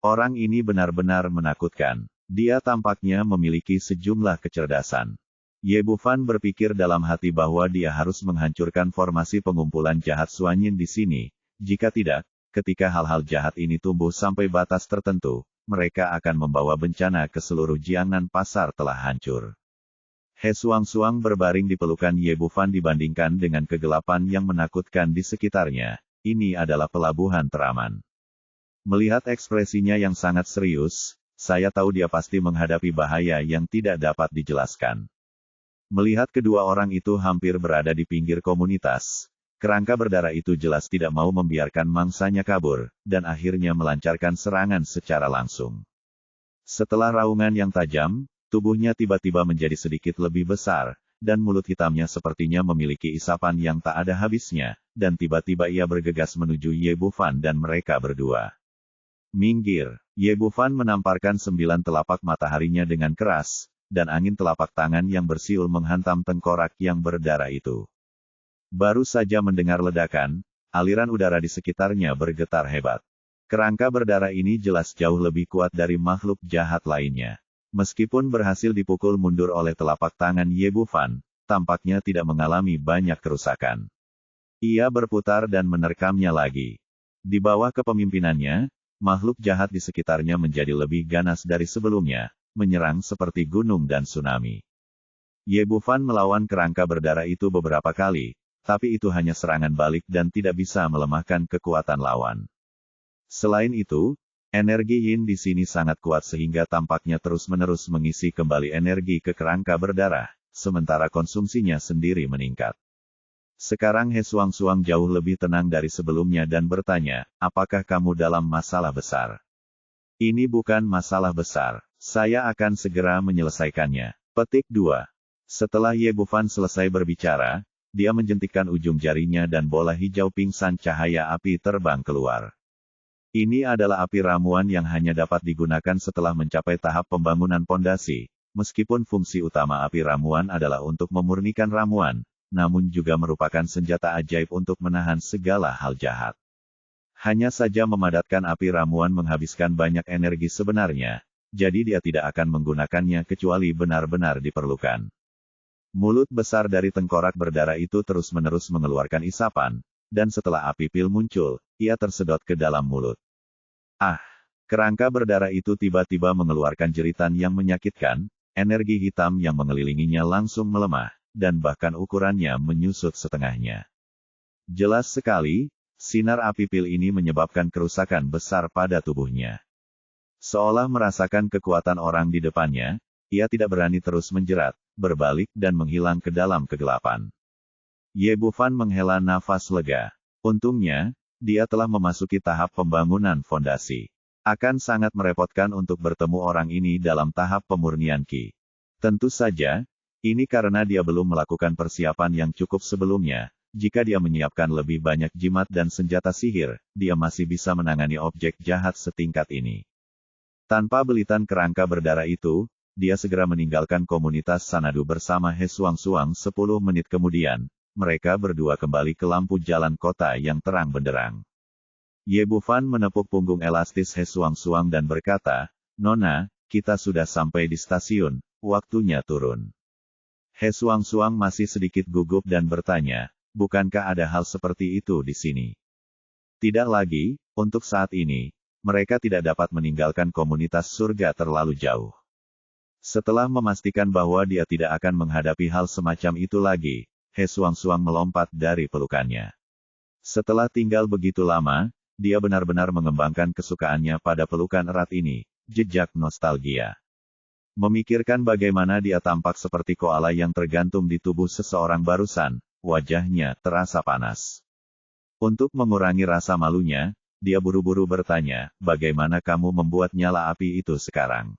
[SPEAKER 1] Orang ini benar-benar menakutkan. Dia tampaknya memiliki sejumlah kecerdasan. Ye Bufan berpikir dalam hati bahwa dia harus menghancurkan formasi pengumpulan jahat Suanyin di sini. Jika tidak, ketika hal-hal jahat ini tumbuh sampai batas tertentu, mereka akan membawa bencana ke seluruh Jiangnan pasar telah hancur. He Suang-Suang berbaring di pelukan Ye Bufan dibandingkan dengan kegelapan yang menakutkan di sekitarnya. Ini adalah pelabuhan teraman. Melihat ekspresinya yang sangat serius, saya tahu dia pasti menghadapi bahaya yang tidak dapat dijelaskan. Melihat kedua orang itu hampir berada di pinggir komunitas, kerangka berdarah itu jelas tidak mau membiarkan mangsanya kabur, dan akhirnya melancarkan serangan secara langsung. Setelah raungan yang tajam, tubuhnya tiba-tiba menjadi sedikit lebih besar, dan mulut hitamnya sepertinya memiliki isapan yang tak ada habisnya, dan tiba-tiba ia bergegas menuju Ye Bufan dan mereka berdua. Minggir, Ye Bufan menamparkan 9 telapak mataharinya dengan keras, dan angin telapak tangan yang bersiul menghantam tengkorak yang berdarah itu. Baru saja mendengar ledakan, aliran udara di sekitarnya bergetar hebat. Kerangka berdarah ini jelas jauh lebih kuat dari makhluk jahat lainnya. Meskipun berhasil dipukul mundur oleh telapak tangan Ye Bufan, tampaknya tidak mengalami banyak kerusakan. Ia berputar dan menerkamnya lagi. Di bawah kepemimpinannya, makhluk jahat di sekitarnya menjadi lebih ganas dari sebelumnya, menyerang seperti gunung dan tsunami. Ye Bufan melawan kerangka berdarah itu beberapa kali, tapi itu hanya serangan balik dan tidak bisa melemahkan kekuatan lawan. Selain itu, energi yin di sini sangat kuat sehingga tampaknya terus-menerus mengisi kembali energi ke kerangka berdarah, sementara konsumsinya sendiri meningkat. Sekarang He Xuangxuang jauh lebih tenang dari sebelumnya dan bertanya, apakah kamu dalam masalah besar? Ini bukan masalah besar, saya akan segera menyelesaikannya. Petik 2. Setelah Ye Bufan selesai berbicara, dia menjentikkan ujung jarinya dan bola hijau pingsan cahaya api terbang keluar. Ini adalah api ramuan yang hanya dapat digunakan setelah mencapai tahap pembangunan pondasi, meskipun fungsi utama api ramuan adalah untuk memurnikan ramuan, namun juga merupakan senjata ajaib untuk menahan segala hal jahat. Hanya saja memadatkan api ramuan menghabiskan banyak energi sebenarnya, jadi dia tidak akan menggunakannya kecuali benar-benar diperlukan. Mulut besar dari tengkorak berdarah itu terus-menerus mengeluarkan isapan, dan setelah api pil muncul, ia tersedot ke dalam mulut. Ah! Kerangka berdarah itu tiba-tiba mengeluarkan jeritan yang menyakitkan, energi hitam yang mengelilinginya langsung melemah, dan bahkan ukurannya menyusut setengahnya. Jelas sekali, sinar api pil ini menyebabkan kerusakan besar pada tubuhnya. Seolah merasakan kekuatan orang di depannya, ia tidak berani terus menjerat, berbalik dan menghilang ke dalam kegelapan. Ye Bufan menghela nafas lega. Untungnya, dia telah memasuki tahap pembangunan fondasi. Akan sangat merepotkan untuk bertemu orang ini dalam tahap pemurnian Qi. Tentu saja, ini karena dia belum melakukan persiapan yang cukup sebelumnya. Jika dia menyiapkan lebih banyak jimat dan senjata sihir, dia masih bisa menangani objek jahat setingkat ini. Tanpa belitan kerangka berdarah itu, dia segera meninggalkan komunitas Sanadu bersama He Xuangxuang 10 menit kemudian. Mereka berdua kembali ke lampu jalan kota yang terang benderang. Ye Bufan menepuk punggung elastis He Xuangxuang dan berkata, "Nona, kita sudah sampai di stasiun, waktunya turun." He Xuangxuang masih sedikit gugup dan bertanya, bukankah ada hal seperti itu di sini? Tidak lagi, untuk saat ini, mereka tidak dapat meninggalkan komunitas surga terlalu jauh. Setelah memastikan bahwa dia tidak akan menghadapi hal semacam itu lagi, He Xuangxuang melompat dari pelukannya. Setelah tinggal begitu lama, dia benar-benar mengembangkan kesukaannya pada pelukan erat ini, jejak nostalgia. Memikirkan bagaimana dia tampak seperti koala yang tergantung di tubuh seseorang barusan, wajahnya terasa panas. Untuk mengurangi rasa malunya, dia buru-buru bertanya, bagaimana kamu membuat nyala api itu sekarang?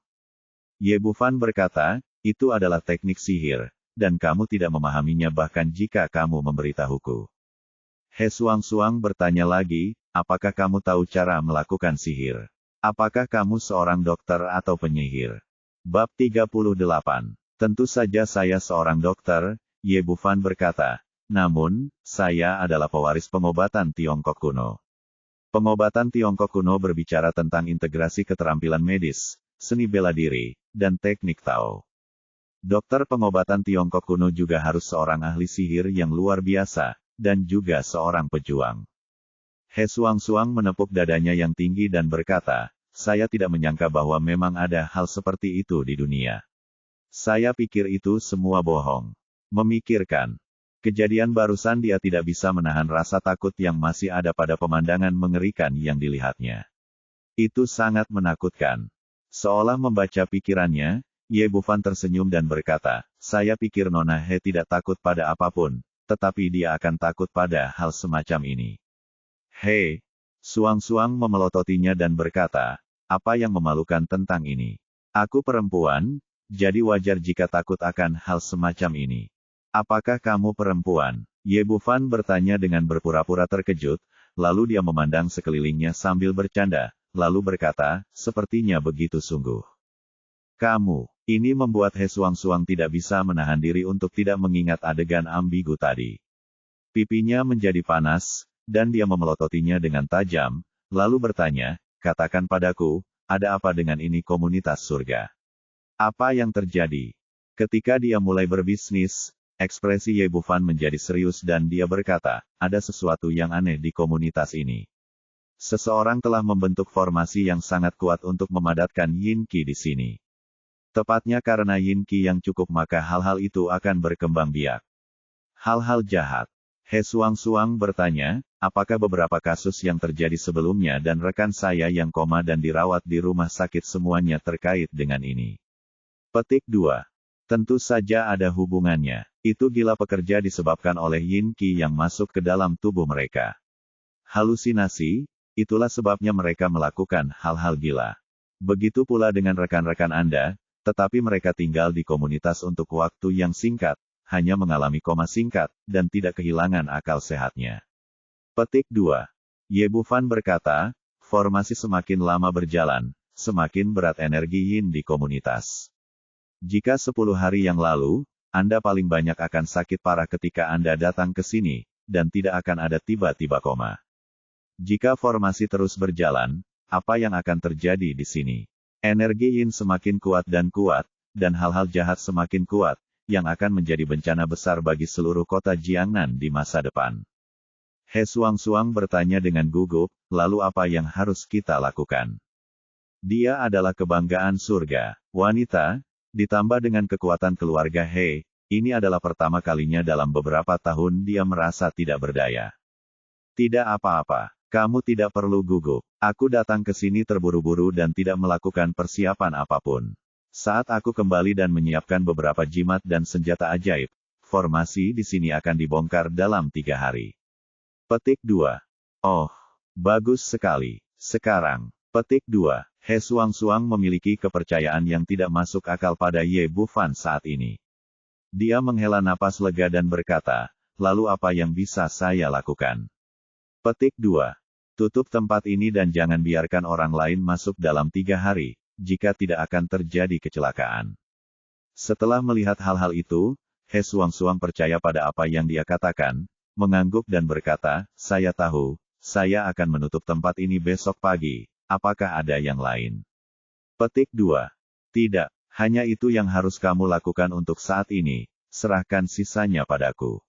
[SPEAKER 1] Ye Bufan berkata, itu adalah teknik sihir, dan kamu tidak memahaminya bahkan jika kamu memberitahuku. He Xuangxuang bertanya lagi, apakah kamu tahu cara melakukan sihir? Apakah kamu seorang dokter atau penyihir? Bab 38. Tentu saja saya seorang dokter, Ye Bufan berkata. Namun, saya adalah pewaris pengobatan Tiongkok kuno. Pengobatan Tiongkok kuno berbicara tentang integrasi keterampilan medis, seni bela diri, dan teknik Tao. Dokter pengobatan Tiongkok kuno juga harus seorang ahli sihir yang luar biasa, dan juga seorang pejuang. He Xuangxuang menepuk dadanya yang tinggi dan berkata, saya tidak menyangka bahwa memang ada hal seperti itu di dunia. Saya pikir itu semua bohong. Memikirkan kejadian barusan dia tidak bisa menahan rasa takut yang masih ada pada pemandangan mengerikan yang dilihatnya. Itu sangat menakutkan. Seolah membaca pikirannya, Ye Bufan tersenyum dan berkata, saya pikir Nona He tidak takut pada apapun, tetapi dia akan takut pada hal semacam ini. He Xuangxuang memelototinya dan berkata, apa yang memalukan tentang ini? Aku perempuan, jadi wajar jika takut akan hal semacam ini. Apakah kamu perempuan? Ye Bufan bertanya dengan berpura-pura terkejut, lalu dia memandang sekelilingnya sambil bercanda, lalu berkata, sepertinya begitu sungguh. Kamu, ini membuat He Xuangxuang tidak bisa menahan diri untuk tidak mengingat adegan ambigu tadi. Pipinya menjadi panas, dan dia memelototinya dengan tajam, lalu bertanya, katakan padaku, ada apa dengan ini komunitas surga? Apa yang terjadi? Ketika dia mulai berbisnis, ekspresi Ye Bufan menjadi serius dan dia berkata, ada sesuatu yang aneh di komunitas ini. Seseorang telah membentuk formasi yang sangat kuat untuk memadatkan Yin Qi di sini. Tepatnya karena Yin Qi yang cukup maka hal-hal itu akan berkembang biak. Hal-hal jahat. He Suang-Suang bertanya, apakah beberapa kasus yang terjadi sebelumnya dan rekan saya yang koma dan dirawat di rumah sakit semuanya terkait dengan ini? Petik 2. Tentu saja ada hubungannya. Itu gila pekerja disebabkan oleh Yin Qi yang masuk ke dalam tubuh mereka. Halusinasi, itulah sebabnya mereka melakukan hal-hal gila. Begitu pula dengan rekan-rekan Anda, tetapi mereka tinggal di komunitas untuk waktu yang singkat, hanya mengalami koma singkat, dan tidak kehilangan akal sehatnya. Petik 2. Ye Bufan berkata, formasi semakin lama berjalan, semakin berat energi Yin di komunitas. Jika 10 hari yang lalu, Anda paling banyak akan sakit parah ketika Anda datang ke sini, dan tidak akan ada tiba-tiba koma. Jika formasi terus berjalan, apa yang akan terjadi di sini? Energi Yin semakin kuat, dan hal-hal jahat semakin kuat, yang akan menjadi bencana besar bagi seluruh kota Jiangnan di masa depan. He Suang-Suang bertanya dengan gugup, lalu apa yang harus kita lakukan? Dia adalah kebanggaan surga, wanita, ditambah dengan kekuatan keluarga He, ini adalah pertama kalinya dalam beberapa tahun dia merasa tidak berdaya. Tidak apa-apa, kamu tidak perlu gugup. Aku datang ke sini terburu-buru dan tidak melakukan persiapan apapun. Saat aku kembali dan menyiapkan beberapa jimat dan senjata ajaib, formasi di sini akan dibongkar dalam 3 hari. Petik 2. Oh, bagus sekali. Sekarang, petik 2. He Suang-Suang memiliki kepercayaan yang tidak masuk akal pada Ye Bufan saat ini. Dia menghela napas lega dan berkata, lalu apa yang bisa saya lakukan? Petik 2. Tutup tempat ini dan jangan biarkan orang lain masuk dalam 3 hari. Jika tidak akan terjadi kecelakaan. Setelah melihat hal-hal itu, He Suang-Suang percaya pada apa yang dia katakan, mengangguk dan berkata, saya tahu, saya akan menutup tempat ini besok pagi, apakah ada yang lain? Petik 2. Tidak, hanya itu yang harus kamu lakukan untuk saat ini, serahkan sisanya padaku.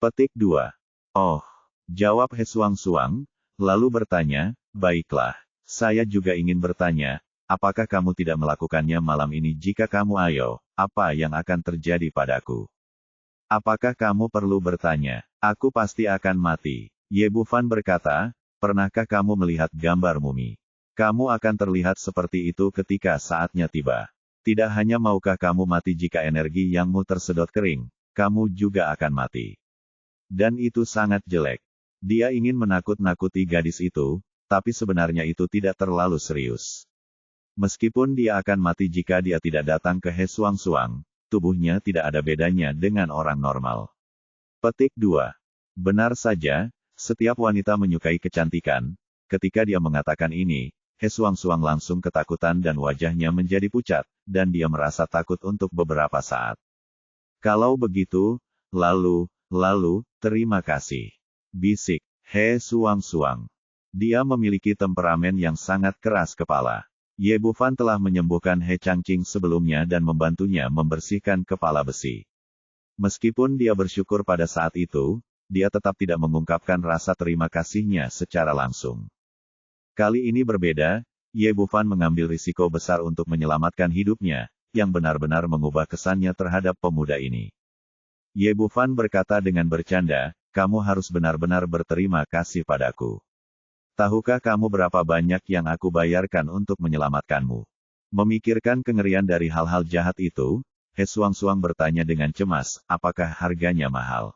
[SPEAKER 1] Petik 2. Oh, jawab He Suang-Suang, lalu bertanya, baiklah, saya juga ingin bertanya, apakah kamu tidak melakukannya malam ini? Jika kamu ayo, apa yang akan terjadi padaku? Apakah kamu perlu bertanya? Aku pasti akan mati. Ye Bufan berkata, pernahkah kamu melihat gambar mumi? Kamu akan terlihat seperti itu ketika saatnya tiba. Tidak hanya maukah kamu mati jika energi yangmu tersedot kering, kamu juga akan mati. Dan itu sangat jelek. Dia ingin menakut-nakuti gadis itu, tapi sebenarnya itu tidak terlalu serius. Meskipun dia akan mati jika dia tidak datang ke He Suang-Suang, tubuhnya tidak ada bedanya dengan orang normal. Petik 2. Benar saja, setiap wanita menyukai kecantikan. Ketika dia mengatakan ini, He Suang-Suang langsung ketakutan dan wajahnya menjadi pucat, dan dia merasa takut untuk beberapa saat. Kalau begitu, lalu, terima kasih. Bisik He Suang-Suang. Dia memiliki temperamen yang sangat keras kepala. Ye Bufan telah menyembuhkan He Changqing sebelumnya dan membantunya membersihkan kepala besi. Meskipun dia bersyukur pada saat itu, dia tetap tidak mengungkapkan rasa terima kasihnya secara langsung. Kali ini berbeda, Ye Bufan mengambil risiko besar untuk menyelamatkan hidupnya, yang benar-benar mengubah kesannya terhadap pemuda ini. Ye Bufan berkata dengan bercanda, kamu harus benar-benar berterima kasih padaku. Tahukah kamu berapa banyak yang aku bayarkan untuk menyelamatkanmu? Memikirkan kengerian dari hal-hal jahat itu, He Suang-Suang bertanya dengan cemas, apakah harganya mahal?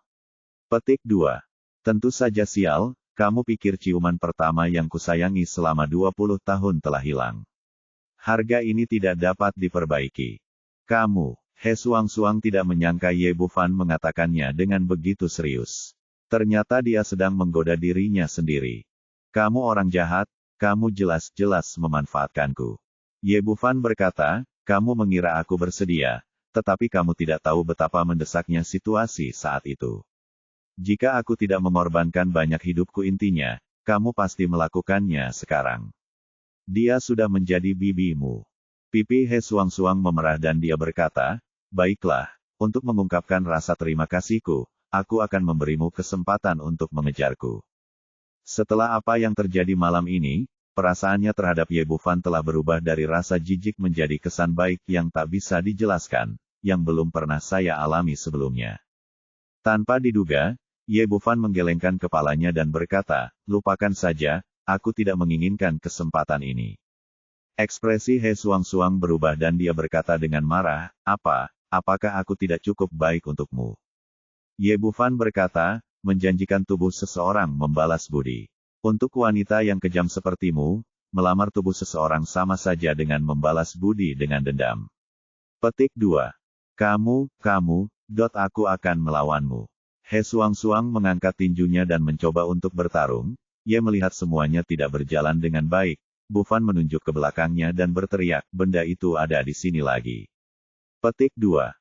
[SPEAKER 1] Petik 2. Tentu saja sial, kamu pikir ciuman pertama yang kusayangi selama 20 tahun telah hilang. Harga ini tidak dapat diperbaiki. Kamu, He Suang-Suang tidak menyangka Ye Bufan mengatakannya dengan begitu serius. Ternyata dia sedang menggoda dirinya sendiri. Kamu orang jahat, kamu jelas-jelas memanfaatkanku. Ye Bufan berkata, kamu mengira aku bersedia, tetapi kamu tidak tahu betapa mendesaknya situasi saat itu. Jika aku tidak mengorbankan banyak hidupku intinya, kamu pasti melakukannya sekarang. Dia sudah menjadi bibimu. Pipi He Suang-Suang memerah dan dia berkata, baiklah, untuk mengungkapkan rasa terima kasihku, aku akan memberimu kesempatan untuk mengejarku. Setelah apa yang terjadi malam ini, perasaannya terhadap Ye Bufan telah berubah dari rasa jijik menjadi kesan baik yang tak bisa dijelaskan, yang belum pernah saya alami sebelumnya. Tanpa diduga, Ye Bufan menggelengkan kepalanya dan berkata, lupakan saja, aku tidak menginginkan kesempatan ini. Ekspresi He Suang berubah dan dia berkata dengan marah, apakah aku tidak cukup baik untukmu? Ye Bufan berkata, menjanjikan tubuh seseorang membalas budi. Untuk wanita yang kejam sepertimu, melamar tubuh seseorang sama saja dengan membalas budi dengan dendam. Petik 2. Aku akan melawanmu. He Suang mengangkat tinjunya dan mencoba untuk bertarung. Ye melihat semuanya tidak berjalan dengan baik. Bufan menunjuk ke belakangnya dan berteriak, benda itu ada di sini lagi. Petik 2.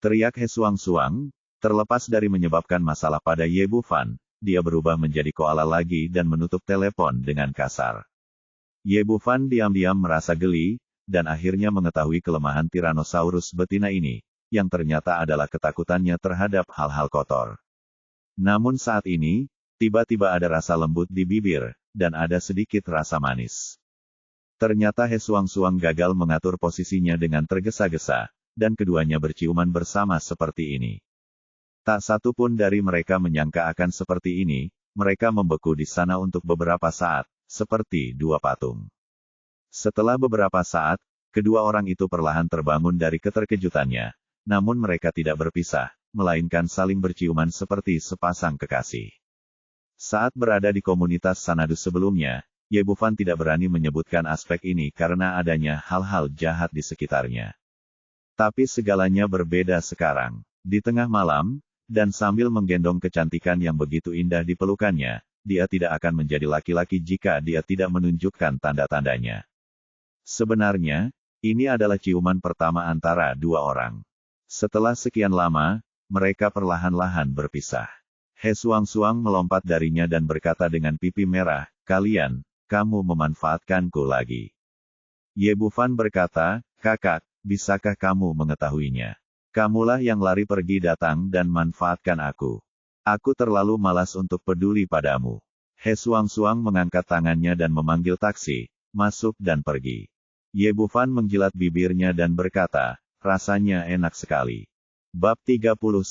[SPEAKER 1] Teriak He Suang. Terlepas dari menyebabkan masalah pada Ye Bufan, dia berubah menjadi koala lagi dan menutup telepon dengan kasar. Ye Bufan diam-diam merasa geli, dan akhirnya mengetahui kelemahan Tyrannosaurus betina ini, yang ternyata adalah ketakutannya terhadap hal-hal kotor. Namun saat ini, tiba-tiba ada rasa lembut di bibir, dan ada sedikit rasa manis. Ternyata He Suang gagal mengatur posisinya dengan tergesa-gesa, dan keduanya berciuman bersama seperti ini. Tak satu pun dari mereka menyangka akan seperti ini, mereka membeku di sana untuk beberapa saat, seperti dua patung. Setelah beberapa saat, kedua orang itu perlahan terbangun dari keterkejutannya. Namun mereka tidak berpisah, melainkan saling berciuman seperti sepasang kekasih. Saat berada di komunitas Sanadu sebelumnya, Ye Bufan tidak berani menyebutkan aspek ini karena adanya hal-hal jahat di sekitarnya. Tapi segalanya berbeda sekarang. Di tengah malam, dan sambil menggendong kecantikan yang begitu indah di pelukannya, dia tidak akan menjadi laki-laki jika dia tidak menunjukkan tanda-tandanya. Sebenarnya, ini adalah ciuman pertama antara dua orang. Setelah sekian lama, mereka perlahan-lahan berpisah. He Suang melompat darinya dan berkata dengan pipi merah, kamu memanfaatkanku lagi. Ye Bufan berkata, kakak, bisakah kamu mengetahuinya? Kamulah yang lari pergi datang dan manfaatkan aku. Aku terlalu malas untuk peduli padamu. He Suang mengangkat tangannya dan memanggil taksi, masuk dan pergi. Ye Bufan menjilat bibirnya dan berkata, rasanya enak sekali. Bab 39.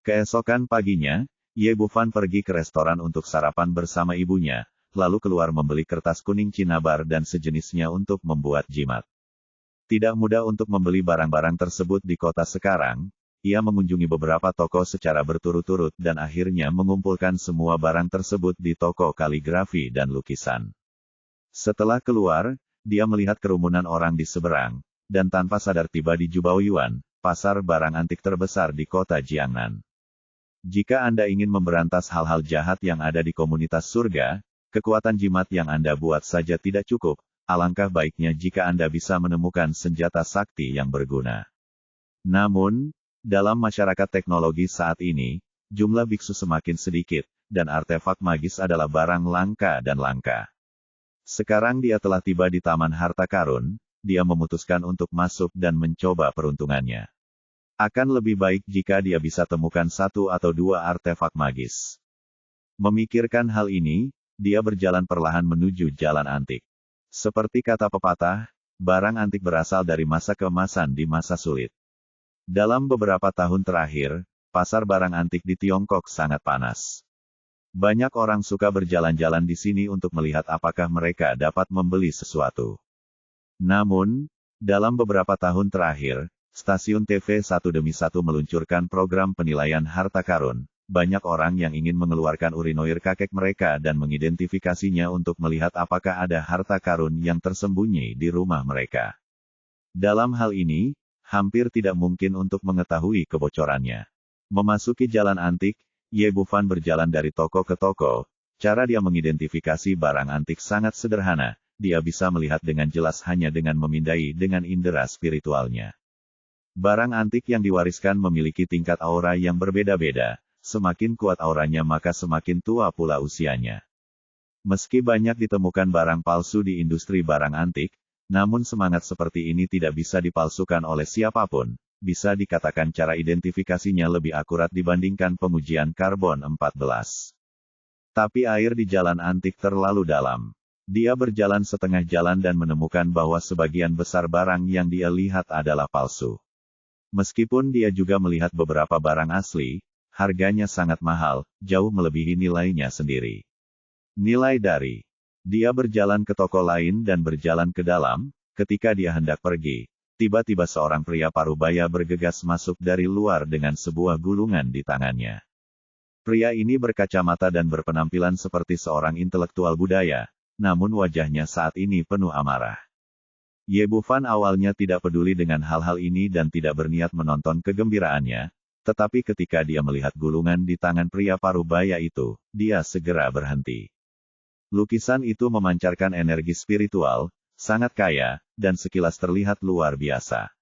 [SPEAKER 1] Keesokan paginya, Ye Bufan pergi ke restoran untuk sarapan bersama ibunya, lalu keluar membeli kertas kuning cinabar dan sejenisnya untuk membuat jimat. Tidak mudah untuk membeli barang-barang tersebut di kota sekarang, ia mengunjungi beberapa toko secara berturut-turut dan akhirnya mengumpulkan semua barang tersebut di toko kaligrafi dan lukisan. Setelah keluar, dia melihat kerumunan orang di seberang, dan tanpa sadar tiba di Jubaoyuan, pasar barang antik terbesar di kota Jiangnan. Jika Anda ingin memberantas hal-hal jahat yang ada di komunitas surga, kekuatan jimat yang Anda buat saja tidak cukup, alangkah baiknya jika Anda bisa menemukan senjata sakti yang berguna. Namun, dalam masyarakat teknologi saat ini, jumlah biksu semakin sedikit, dan artefak magis adalah barang langka dan langka. Sekarang dia telah tiba di Taman Harta Karun, dia memutuskan untuk masuk dan mencoba peruntungannya. Akan lebih baik jika dia bisa temukan satu atau dua artefak magis. Memikirkan hal ini, dia berjalan perlahan menuju jalan antik. Seperti kata pepatah, barang antik berasal dari masa keemasan di masa sulit. Dalam beberapa tahun terakhir, pasar barang antik di Tiongkok sangat panas. Banyak orang suka berjalan-jalan di sini untuk melihat apakah mereka dapat membeli sesuatu. Namun, dalam beberapa tahun terakhir, stasiun TV satu demi satu meluncurkan program penilaian harta karun. Banyak orang yang ingin mengeluarkan urinoir kakek mereka dan mengidentifikasinya untuk melihat apakah ada harta karun yang tersembunyi di rumah mereka. Dalam hal ini, hampir tidak mungkin untuk mengetahui kebocorannya. Memasuki jalan antik, Ye Bufan berjalan dari toko ke toko. Cara dia mengidentifikasi barang antik sangat sederhana. Dia bisa melihat dengan jelas hanya dengan memindai dengan indera spiritualnya. Barang antik yang diwariskan memiliki tingkat aura yang berbeda-beda. Semakin kuat auranya maka semakin tua pula usianya. Meski banyak ditemukan barang palsu di industri barang antik, namun semangat seperti ini tidak bisa dipalsukan oleh siapapun. Bisa dikatakan cara identifikasinya lebih akurat dibandingkan pengujian karbon 14. Tapi air di jalan antik terlalu dalam. Dia berjalan setengah jalan dan menemukan bahwa sebagian besar barang yang dia lihat adalah palsu. Meskipun dia juga melihat beberapa barang asli, harganya sangat mahal, jauh melebihi nilainya sendiri. Nilai dari. Dia berjalan ke toko lain dan berjalan ke dalam. Ketika dia hendak pergi, tiba-tiba seorang pria parubaya bergegas masuk dari luar dengan sebuah gulungan di tangannya. Pria ini berkacamata dan berpenampilan seperti seorang intelektual budaya, namun wajahnya saat ini penuh amarah. Ye Bufan awalnya tidak peduli dengan hal-hal ini dan tidak berniat menonton kegembiraannya, tetapi ketika dia melihat gulungan di tangan pria parubaya itu, dia segera berhenti. Lukisan itu memancarkan energi spiritual, sangat kaya, dan sekilas terlihat luar biasa.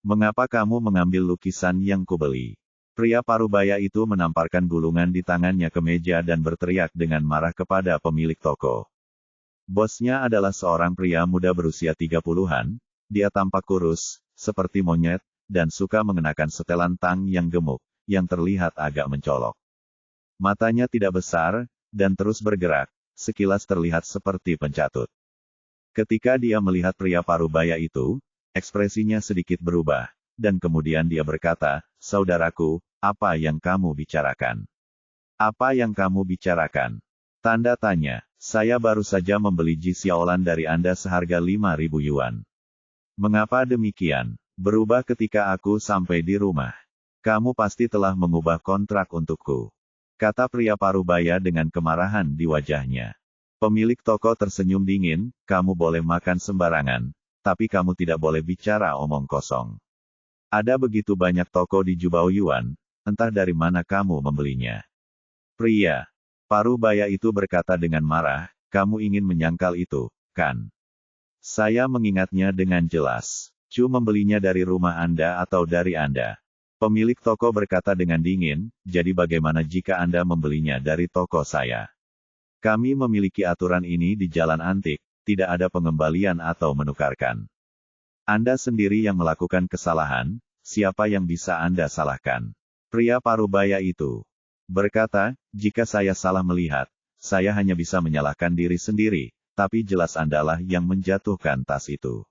[SPEAKER 1] Mengapa kamu mengambil lukisan yang kubeli? Pria parubaya itu menamparkan gulungan di tangannya ke meja dan berteriak dengan marah kepada pemilik toko. Bosnya adalah seorang pria muda berusia 30-an, dia tampak kurus, seperti monyet, dan suka mengenakan setelan tang yang gemuk, yang terlihat agak mencolok. Matanya tidak besar, dan terus bergerak, sekilas terlihat seperti pencatut. Ketika dia melihat pria parubaya itu, ekspresinya sedikit berubah, dan kemudian dia berkata, "Saudaraku, apa yang kamu bicarakan? Apa yang kamu bicarakan?" Tanda tanya, "Saya baru saja membeli Ji Xiaolan dari Anda seharga 5.000 yuan. Mengapa demikian? Berubah ketika aku sampai di rumah. Kamu pasti telah mengubah kontrak untukku," kata pria parubaya dengan kemarahan di wajahnya. Pemilik toko tersenyum dingin, "Kamu boleh makan sembarangan, tapi kamu tidak boleh bicara omong kosong. Ada begitu banyak toko di Jubao Yuan, entah dari mana kamu membelinya." Pria parubaya itu berkata dengan marah, "Kamu ingin menyangkal itu, kan? Saya mengingatnya dengan jelas. Cu membelinya dari rumah Anda atau dari Anda?" Pemilik toko berkata dengan dingin, "Jadi bagaimana jika Anda membelinya dari toko saya? Kami memiliki aturan ini di Jalan Antik, tidak ada pengembalian atau menukarkan. Anda sendiri yang melakukan kesalahan, siapa yang bisa Anda salahkan?" Pria parubaya itu berkata, "Jika saya salah melihat, saya hanya bisa menyalahkan diri sendiri, tapi jelas Andalah yang menjatuhkan tas itu.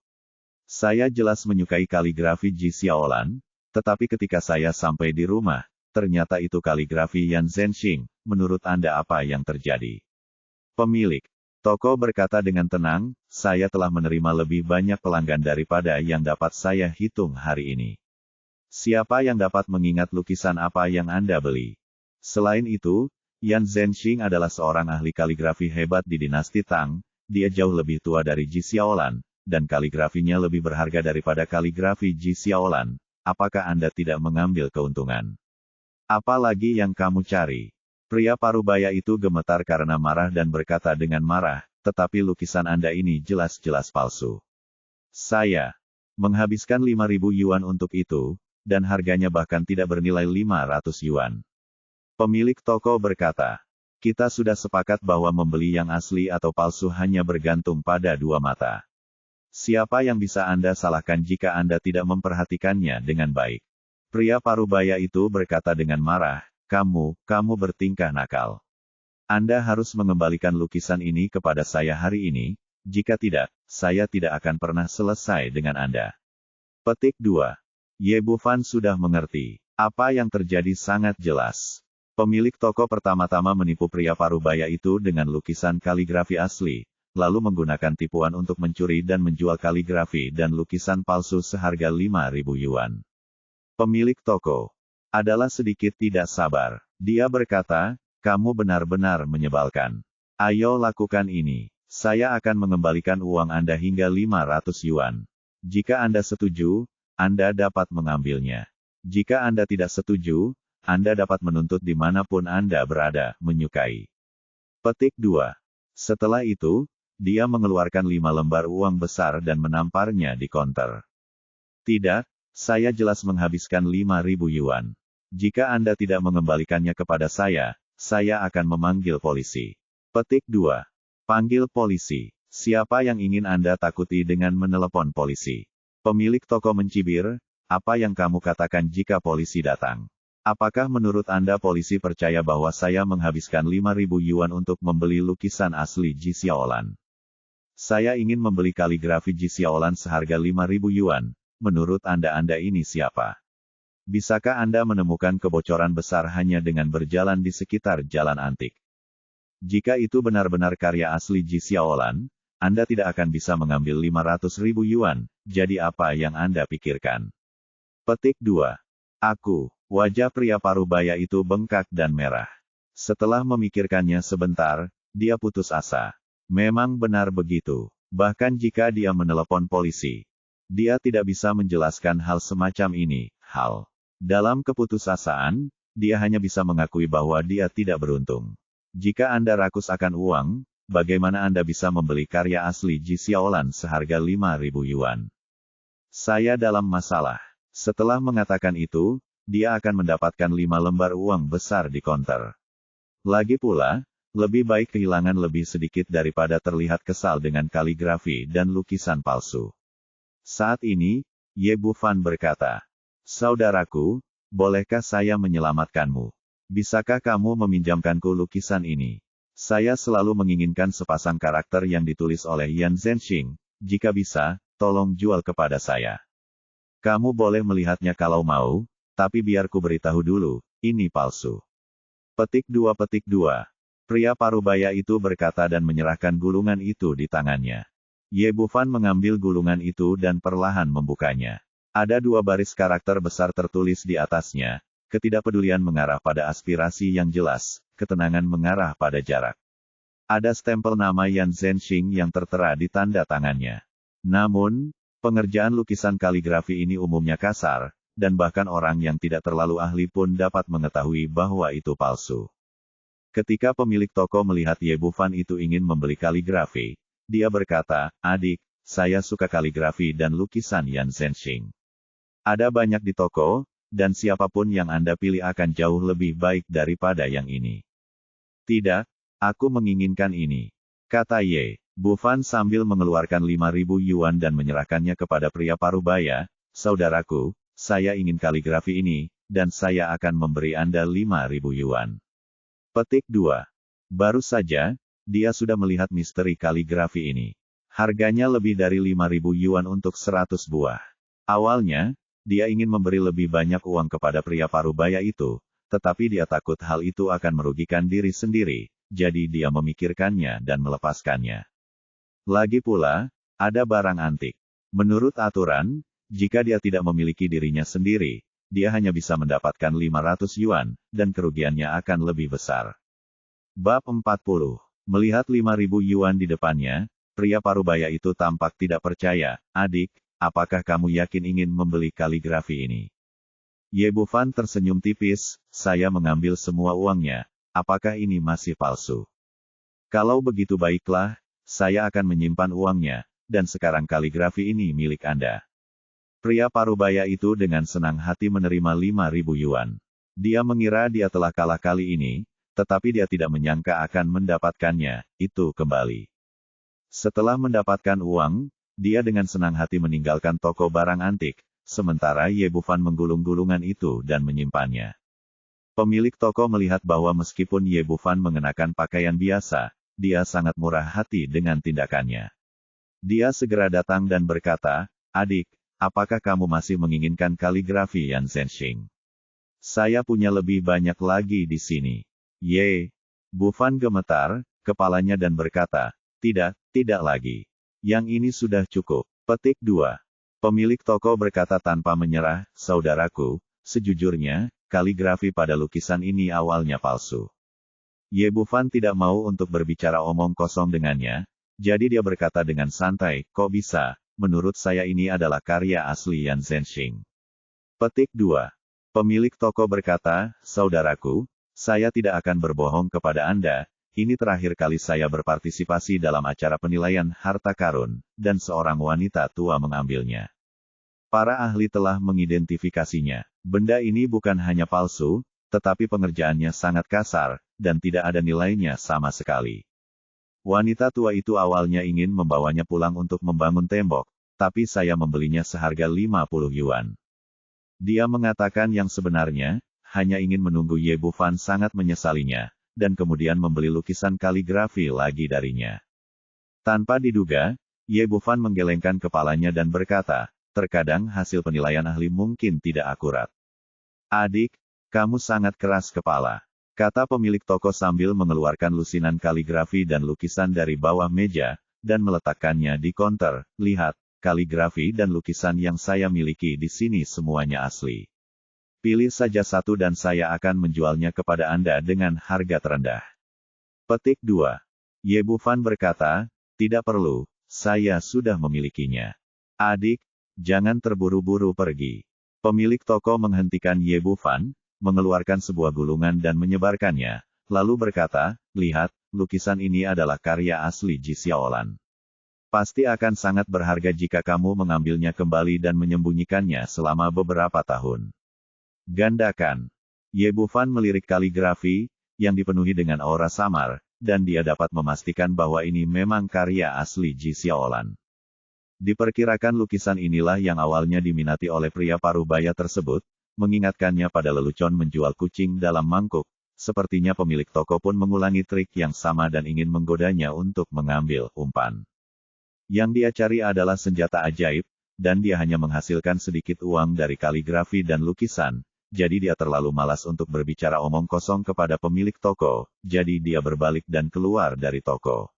[SPEAKER 1] Saya jelas menyukai kaligrafi Ji Xiaolan, tetapi ketika saya sampai di rumah, ternyata itu kaligrafi Yan Zhenxing. Menurut Anda apa yang terjadi?" Pemilik toko berkata dengan tenang, "Saya telah menerima lebih banyak pelanggan daripada yang dapat saya hitung hari ini. Siapa yang dapat mengingat lukisan apa yang Anda beli? Selain itu, Yan Zhenxing adalah seorang ahli kaligrafi hebat di dinasti Tang, dia jauh lebih tua dari Ji Xiaolan, dan kaligrafinya lebih berharga daripada kaligrafi Ji Xiaolan. Apakah Anda tidak mengambil keuntungan? Apa lagi yang kamu cari?" Pria parubaya itu gemetar karena marah dan berkata dengan marah, "Tetapi lukisan Anda ini jelas-jelas palsu. Saya menghabiskan 5.000 yuan untuk itu, dan harganya bahkan tidak bernilai 500 yuan. Pemilik toko berkata, "Kita sudah sepakat bahwa membeli yang asli atau palsu hanya bergantung pada dua mata. Siapa yang bisa Anda salahkan jika Anda tidak memperhatikannya dengan baik?" Pria parubaya itu berkata dengan marah, Kamu bertingkah nakal. Anda harus mengembalikan lukisan ini kepada saya hari ini, jika tidak, saya tidak akan pernah selesai dengan Anda." Petik 2. Ye Bufan sudah mengerti. Apa yang terjadi sangat jelas. Pemilik toko pertama-tama menipu pria parubaya itu dengan lukisan kaligrafi asli, lalu menggunakan tipuan untuk mencuri dan menjual kaligrafi dan lukisan palsu seharga 5.000 yuan. Pemilik toko adalah sedikit tidak sabar. Dia berkata, "Kamu benar-benar menyebalkan. Ayo lakukan ini. Saya akan mengembalikan uang Anda hingga 500 yuan. Jika Anda setuju, Anda dapat mengambilnya. Jika Anda tidak setuju, Anda dapat menuntut dimanapun Anda berada, menyukai." Petik 2. Setelah itu, dia mengeluarkan 5 lembar uang besar dan menamparnya di konter. "Tidak, saya jelas menghabiskan 5.000 yuan. Jika Anda tidak mengembalikannya kepada saya akan memanggil polisi." Petik 2. Panggil polisi. Siapa yang ingin Anda takuti dengan menelepon polisi? Pemilik toko mencibir, "Apa yang kamu katakan jika polisi datang? Apakah menurut Anda polisi percaya bahwa saya menghabiskan 5.000 yuan untuk membeli lukisan asli Ji Xiaolan? Saya ingin membeli kaligrafi Ji Xiaolan seharga 5.000 yuan. Menurut Anda ini siapa? Bisakah Anda menemukan kebocoran besar hanya dengan berjalan di sekitar jalan antik? Jika itu benar-benar karya asli Ji Xiaolan, Anda tidak akan bisa mengambil 500.000 yuan, jadi apa yang Anda pikirkan? Petik 2. Aku. Wajah pria parubaya itu bengkak dan merah. Setelah memikirkannya sebentar, dia putus asa. Memang benar begitu. Bahkan jika dia menelepon polisi, dia tidak bisa menjelaskan hal semacam ini. Dalam keputusasaan, dia hanya bisa mengakui bahwa dia tidak beruntung. Jika Anda rakus akan uang, bagaimana Anda bisa membeli karya asli Ji Xiaolan seharga 5.000 yuan? Saya dalam masalah. Setelah mengatakan itu, dia akan mendapatkan 5 lembar uang besar di konter. Lagi pula, lebih baik kehilangan lebih sedikit daripada terlihat kesal dengan kaligrafi dan lukisan palsu. Saat ini, Ye Bufan berkata, "Saudaraku, bolehkah saya menyelamatkanmu? Bisakah kamu meminjamkanku lukisan ini? Saya selalu menginginkan sepasang karakter yang ditulis oleh Yan Zhenxing. Jika bisa, tolong jual kepada saya. Kamu boleh melihatnya kalau mau, tapi biar ku beritahu dulu, ini palsu." Petik 2. Pria parubaya itu berkata dan menyerahkan gulungan itu di tangannya. Ye Bufan mengambil gulungan itu dan perlahan membukanya. Ada 2 baris karakter besar tertulis di atasnya, ketidakpedulian mengarah pada aspirasi yang jelas, ketenangan mengarah pada jarak. Ada stempel nama Yan Zhenxing yang tertera di tanda tangannya. Namun, pengerjaan lukisan kaligrafi ini umumnya kasar, dan bahkan orang yang tidak terlalu ahli pun dapat mengetahui bahwa itu palsu. Ketika pemilik toko melihat Ye Bufan itu ingin membeli kaligrafi, dia berkata, "Adik, saya suka kaligrafi dan lukisan Yan Zhenxing. Ada banyak di toko, dan siapapun yang Anda pilih akan jauh lebih baik daripada yang ini." "Tidak, aku menginginkan ini," kata Ye Bufan sambil mengeluarkan 5.000 yuan dan menyerahkannya kepada pria parubaya. "Saudaraku, saya ingin kaligrafi ini, dan saya akan memberi Anda 5.000 yuan. Petik 2. Baru saja, dia sudah melihat misteri kaligrafi ini. Harganya lebih dari 5.000 yuan untuk 100 buah. Awalnya, dia ingin memberi lebih banyak uang kepada pria parubaya itu, tetapi dia takut hal itu akan merugikan diri sendiri, jadi dia memikirkannya dan melepaskannya. Lagi pula, ada barang antik. Menurut aturan, jika dia tidak memiliki dirinya sendiri, dia hanya bisa mendapatkan 500 yuan, dan kerugiannya akan lebih besar. Bab 40. Melihat 5.000 yuan di depannya, pria parubaya itu tampak tidak percaya. "Adik, apakah kamu yakin ingin membeli kaligrafi ini?" Ye Bufan tersenyum tipis, "Saya mengambil semua uangnya. Apakah ini masih palsu? Kalau begitu baiklah, saya akan menyimpan uangnya, dan sekarang kaligrafi ini milik Anda." Pria parubaya itu dengan senang hati menerima 5.000 yuan. Dia mengira dia telah kalah kali ini, tetapi dia tidak menyangka akan mendapatkannya, itu kembali. Setelah mendapatkan uang, dia dengan senang hati meninggalkan toko barang antik, sementara Ye Bufan menggulung gulungan itu dan menyimpannya. Pemilik toko melihat bahwa meskipun Ye Bufan mengenakan pakaian biasa, dia sangat murah hati dengan tindakannya. Dia segera datang dan berkata, "Adik, apakah kamu masih menginginkan kaligrafi Yan Zhenxing? Saya punya lebih banyak lagi di sini." Ye Bufan gemetar kepalanya dan berkata, tidak lagi. Yang ini sudah cukup." Petik 2. Pemilik toko berkata tanpa menyerah, "Saudaraku, sejujurnya, kaligrafi pada lukisan ini awalnya palsu." Ye Bufan tidak mau untuk berbicara omong kosong dengannya, jadi dia berkata dengan santai, "Kok bisa? Menurut saya ini adalah karya asli Yan Zhenxing." Petik 2. Pemilik toko berkata, "Saudaraku, saya tidak akan berbohong kepada Anda, ini terakhir kali saya berpartisipasi dalam acara penilaian harta karun, dan seorang wanita tua mengambilnya. Para ahli telah mengidentifikasinya. Benda ini bukan hanya palsu, tetapi pengerjaannya sangat kasar, dan tidak ada nilainya sama sekali. Wanita tua itu awalnya ingin membawanya pulang untuk membangun tembok, tapi saya membelinya seharga 50 yuan." Dia mengatakan yang sebenarnya, hanya ingin menunggu Ye Bufan sangat menyesalinya, dan kemudian membeli lukisan kaligrafi lagi darinya. Tanpa diduga, Ye Bufan menggelengkan kepalanya dan berkata, "Terkadang hasil penilaian ahli mungkin tidak akurat. Adik, kamu sangat keras kepala, kata pemilik toko sambil mengeluarkan lusinan kaligrafi dan lukisan dari bawah meja, dan meletakkannya di konter. Lihat, kaligrafi dan lukisan yang saya miliki di sini semuanya asli. Pilih saja satu dan saya akan menjualnya kepada Anda dengan harga terendah. Petik 2. Ye Bufan berkata, tidak perlu, saya sudah memilikinya. Adik, jangan terburu-buru pergi. Pemilik toko menghentikan Ye Bufan, mengeluarkan sebuah gulungan dan menyebarkannya, lalu berkata, lihat, lukisan ini adalah karya asli Ji Xiaolan. Pasti akan sangat berharga jika kamu mengambilnya kembali dan menyembunyikannya selama beberapa tahun. Gandakan. Ye Bufan melirik kaligrafi, yang dipenuhi dengan aura samar, dan dia dapat memastikan bahwa ini memang karya asli Ji Xiaolan. Diperkirakan lukisan inilah yang awalnya diminati oleh pria parubaya tersebut, mengingatkannya pada lelucon menjual kucing dalam mangkuk. Sepertinya pemilik toko pun mengulangi trik yang sama dan ingin menggodanya untuk mengambil umpan. Yang dia cari adalah senjata ajaib, dan dia hanya menghasilkan sedikit uang dari kaligrafi dan lukisan. Jadi dia terlalu malas untuk berbicara omong kosong kepada pemilik toko, jadi dia berbalik dan keluar dari toko.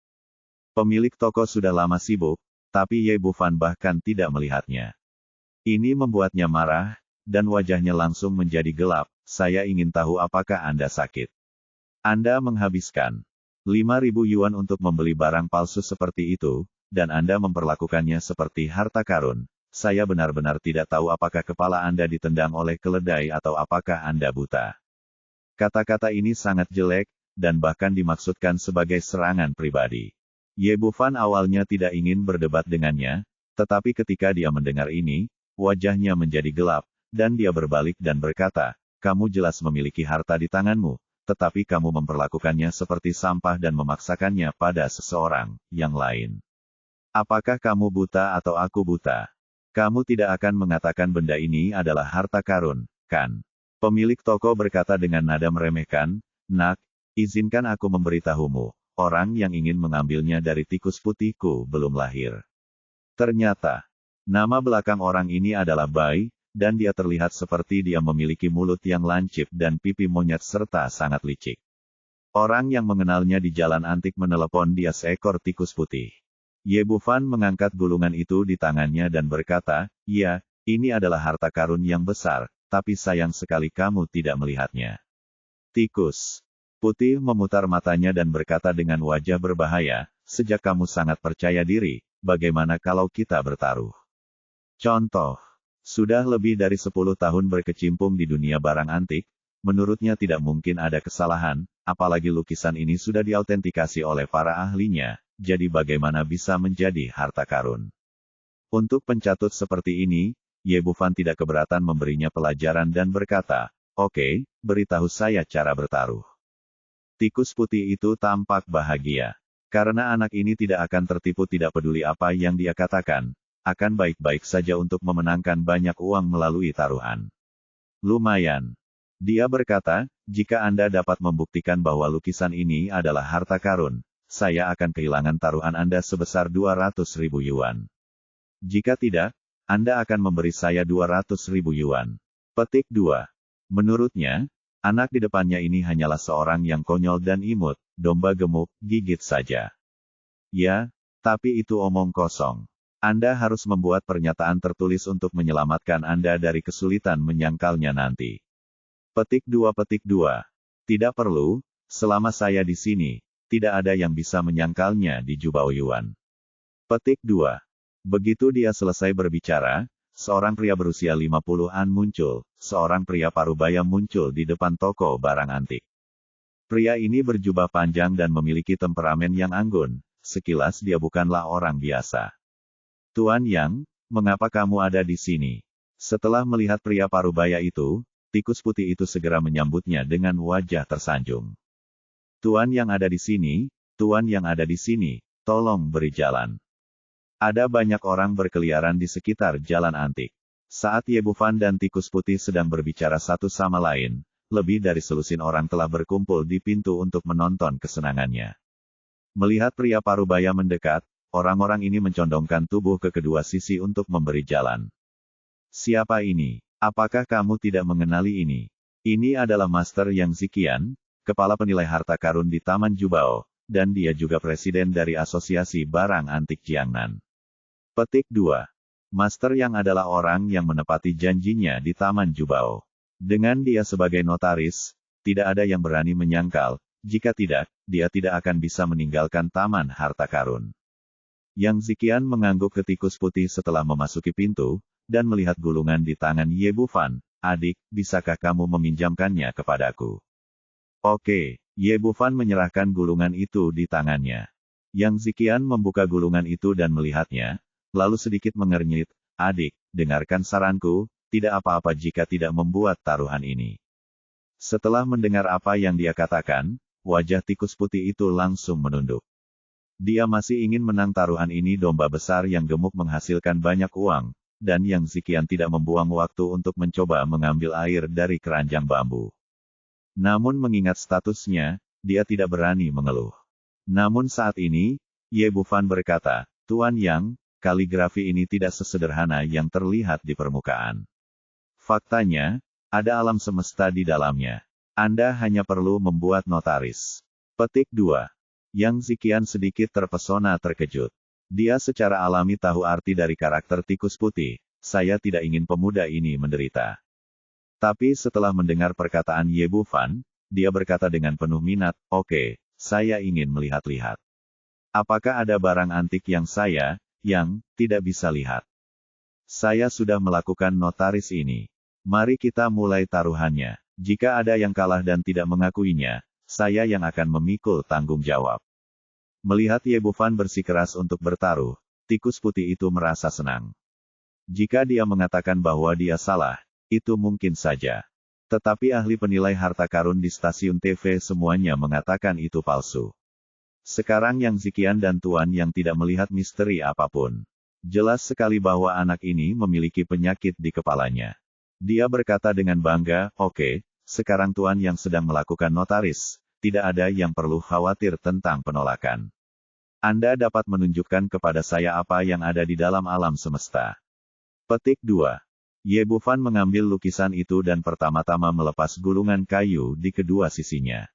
[SPEAKER 1] Pemilik toko sudah lama sibuk, tapi Ye Bufan bahkan tidak melihatnya. Ini membuatnya marah, dan wajahnya langsung menjadi gelap. Saya ingin tahu apakah Anda sakit. Anda menghabiskan 5.000 yuan untuk membeli barang palsu seperti itu, dan Anda memperlakukannya seperti harta karun. Saya benar-benar tidak tahu apakah kepala Anda ditendang oleh keledai atau apakah Anda buta. Kata-kata ini sangat jelek, dan bahkan dimaksudkan sebagai serangan pribadi. Ye Bufan awalnya tidak ingin berdebat dengannya, tetapi ketika dia mendengar ini, wajahnya menjadi gelap, dan dia berbalik dan berkata, kamu jelas memiliki harta di tanganmu, tetapi kamu memperlakukannya seperti sampah dan memaksakannya pada seseorang yang lain. Apakah kamu buta atau aku buta? Kamu tidak akan mengatakan benda ini adalah harta karun, kan? Pemilik toko berkata dengan nada meremehkan, nak, izinkan aku memberitahumu, orang yang ingin mengambilnya dari tikus putihku belum lahir. Ternyata, nama belakang orang ini adalah Bai, dan dia terlihat seperti dia memiliki mulut yang lancip dan pipi monyet serta sangat licik. Orang yang mengenalnya di jalan antik menelepon dia seekor tikus putih. Ye Bufan mengangkat gulungan itu di tangannya dan berkata, ya, ini adalah harta karun yang besar, tapi sayang sekali kamu tidak melihatnya. Tikus putih memutar matanya dan berkata dengan wajah berbahaya, sejak kamu sangat percaya diri, bagaimana kalau kita bertaruh? Contoh, sudah lebih dari 10 tahun berkecimpung di dunia barang antik, menurutnya tidak mungkin ada kesalahan, apalagi lukisan ini sudah diautentikasi oleh para ahlinya. Jadi bagaimana bisa menjadi harta karun? Untuk pencatut seperti ini, Ye Bufan tidak keberatan memberinya pelajaran dan berkata, oke, beritahu saya cara bertaruh. Tikus putih itu tampak bahagia. Karena anak ini tidak akan tertipu tidak peduli apa yang dia katakan, akan baik-baik saja untuk memenangkan banyak uang melalui taruhan. Lumayan. Dia berkata, jika Anda dapat membuktikan bahwa lukisan ini adalah harta karun, saya akan kehilangan taruhan Anda sebesar 200.000 yuan. Jika tidak, Anda akan memberi saya 200.000 yuan. Petik 2. Menurutnya, anak di depannya ini hanyalah seorang yang konyol dan imut, domba gemuk, gigit saja. Ya, tapi itu omong kosong. Anda harus membuat pernyataan tertulis untuk menyelamatkan Anda dari kesulitan menyangkalnya nanti. Petik 2. Tidak perlu, selama saya di sini, tidak ada yang bisa menyangkalnya di Jubao Yuan. Petik 2. Begitu dia selesai berbicara, seorang pria berusia 50-an muncul, seorang pria parubaya muncul di depan toko barang antik. Pria ini berjubah panjang dan memiliki temperamen yang anggun, sekilas dia bukanlah orang biasa. Tuan Yang, mengapa kamu ada di sini? Setelah melihat pria parubaya itu, tikus putih itu segera menyambutnya dengan wajah tersanjung. Tuan yang ada di sini, Tuan yang ada di sini, tolong beri jalan. Ada banyak orang berkeliaran di sekitar jalan antik. Saat Ye Bufan dan tikus putih sedang berbicara satu sama lain, lebih dari selusin orang telah berkumpul di pintu untuk menonton kesenangannya. Melihat pria parubaya mendekat, orang-orang ini mencondongkan tubuh ke kedua sisi untuk memberi jalan. Siapa ini? Apakah kamu tidak mengenali ini? Ini adalah Master Yang Ziqian, kepala penilai harta karun di Taman Jubao, dan dia juga presiden dari Asosiasi Barang Antik Jiangnan. Petik 2. Master Yang adalah orang yang menepati janjinya di Taman Jubao. Dengan dia sebagai notaris, tidak ada yang berani menyangkal, jika tidak, dia tidak akan bisa meninggalkan Taman Harta Karun. Yang Ziqian mengangguk ke tikus putih setelah memasuki pintu, dan melihat gulungan di tangan Ye Bufan. Adik, bisakah kamu meminjamkannya kepadaku? Oke, Ye Bufan menyerahkan gulungan itu di tangannya. Yang Ziqian membuka gulungan itu dan melihatnya, lalu sedikit mengernyit. Adik, dengarkan saranku, tidak apa-apa jika tidak membuat taruhan ini. Setelah mendengar apa yang dia katakan, wajah tikus putih itu langsung menunduk. Dia masih ingin menang taruhan ini, domba besar yang gemuk menghasilkan banyak uang, dan Yang Ziqian tidak membuang waktu untuk mencoba mengambil air dari keranjang bambu. Namun mengingat statusnya, dia tidak berani mengeluh. Namun saat ini, Ye Bufan berkata, Tuan Yang, kaligrafi ini tidak sesederhana yang terlihat di permukaan. Faktanya, ada alam semesta di dalamnya. Anda hanya perlu membuat notaris. Petik 2. Yang Ziqian sedikit terpesona terkejut. Dia secara alami tahu arti dari karakter tikus putih. Saya tidak ingin pemuda ini menderita. Tapi setelah mendengar perkataan Ye Bufan, dia berkata dengan penuh minat, oke, saya ingin melihat-lihat. Apakah ada barang antik yang saya, yang, tidak bisa lihat? Saya sudah melakukan notaris ini. Mari kita mulai taruhannya. Jika ada yang kalah dan tidak mengakuinya, saya yang akan memikul tanggung jawab. Melihat Ye Bufan bersikeras untuk bertaruh, tikus putih itu merasa senang. Jika dia mengatakan bahwa dia salah, itu mungkin saja. Tetapi ahli penilai harta karun di stasiun TV semuanya mengatakan itu palsu. Sekarang Yang Ziqian dan Tuan Yang tidak melihat misteri apapun. Jelas sekali bahwa anak ini memiliki penyakit di kepalanya. Dia berkata dengan bangga, oke, sekarang Tuan Yang sedang melakukan notaris, tidak ada yang perlu khawatir tentang penolakan. Anda dapat menunjukkan kepada saya apa yang ada di dalam alam semesta. Petik 2. Ye Bufan mengambil lukisan itu dan pertama-tama melepas gulungan kayu di kedua sisinya.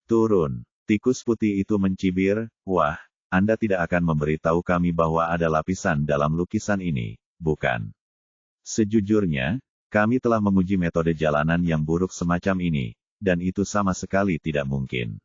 [SPEAKER 1] Turun. Tikus putih itu mencibir, wah, Anda tidak akan memberitahu kami bahwa ada lapisan dalam lukisan ini, bukan? Sejujurnya, kami telah menguji metode jalanan yang buruk semacam ini, dan itu sama sekali tidak mungkin.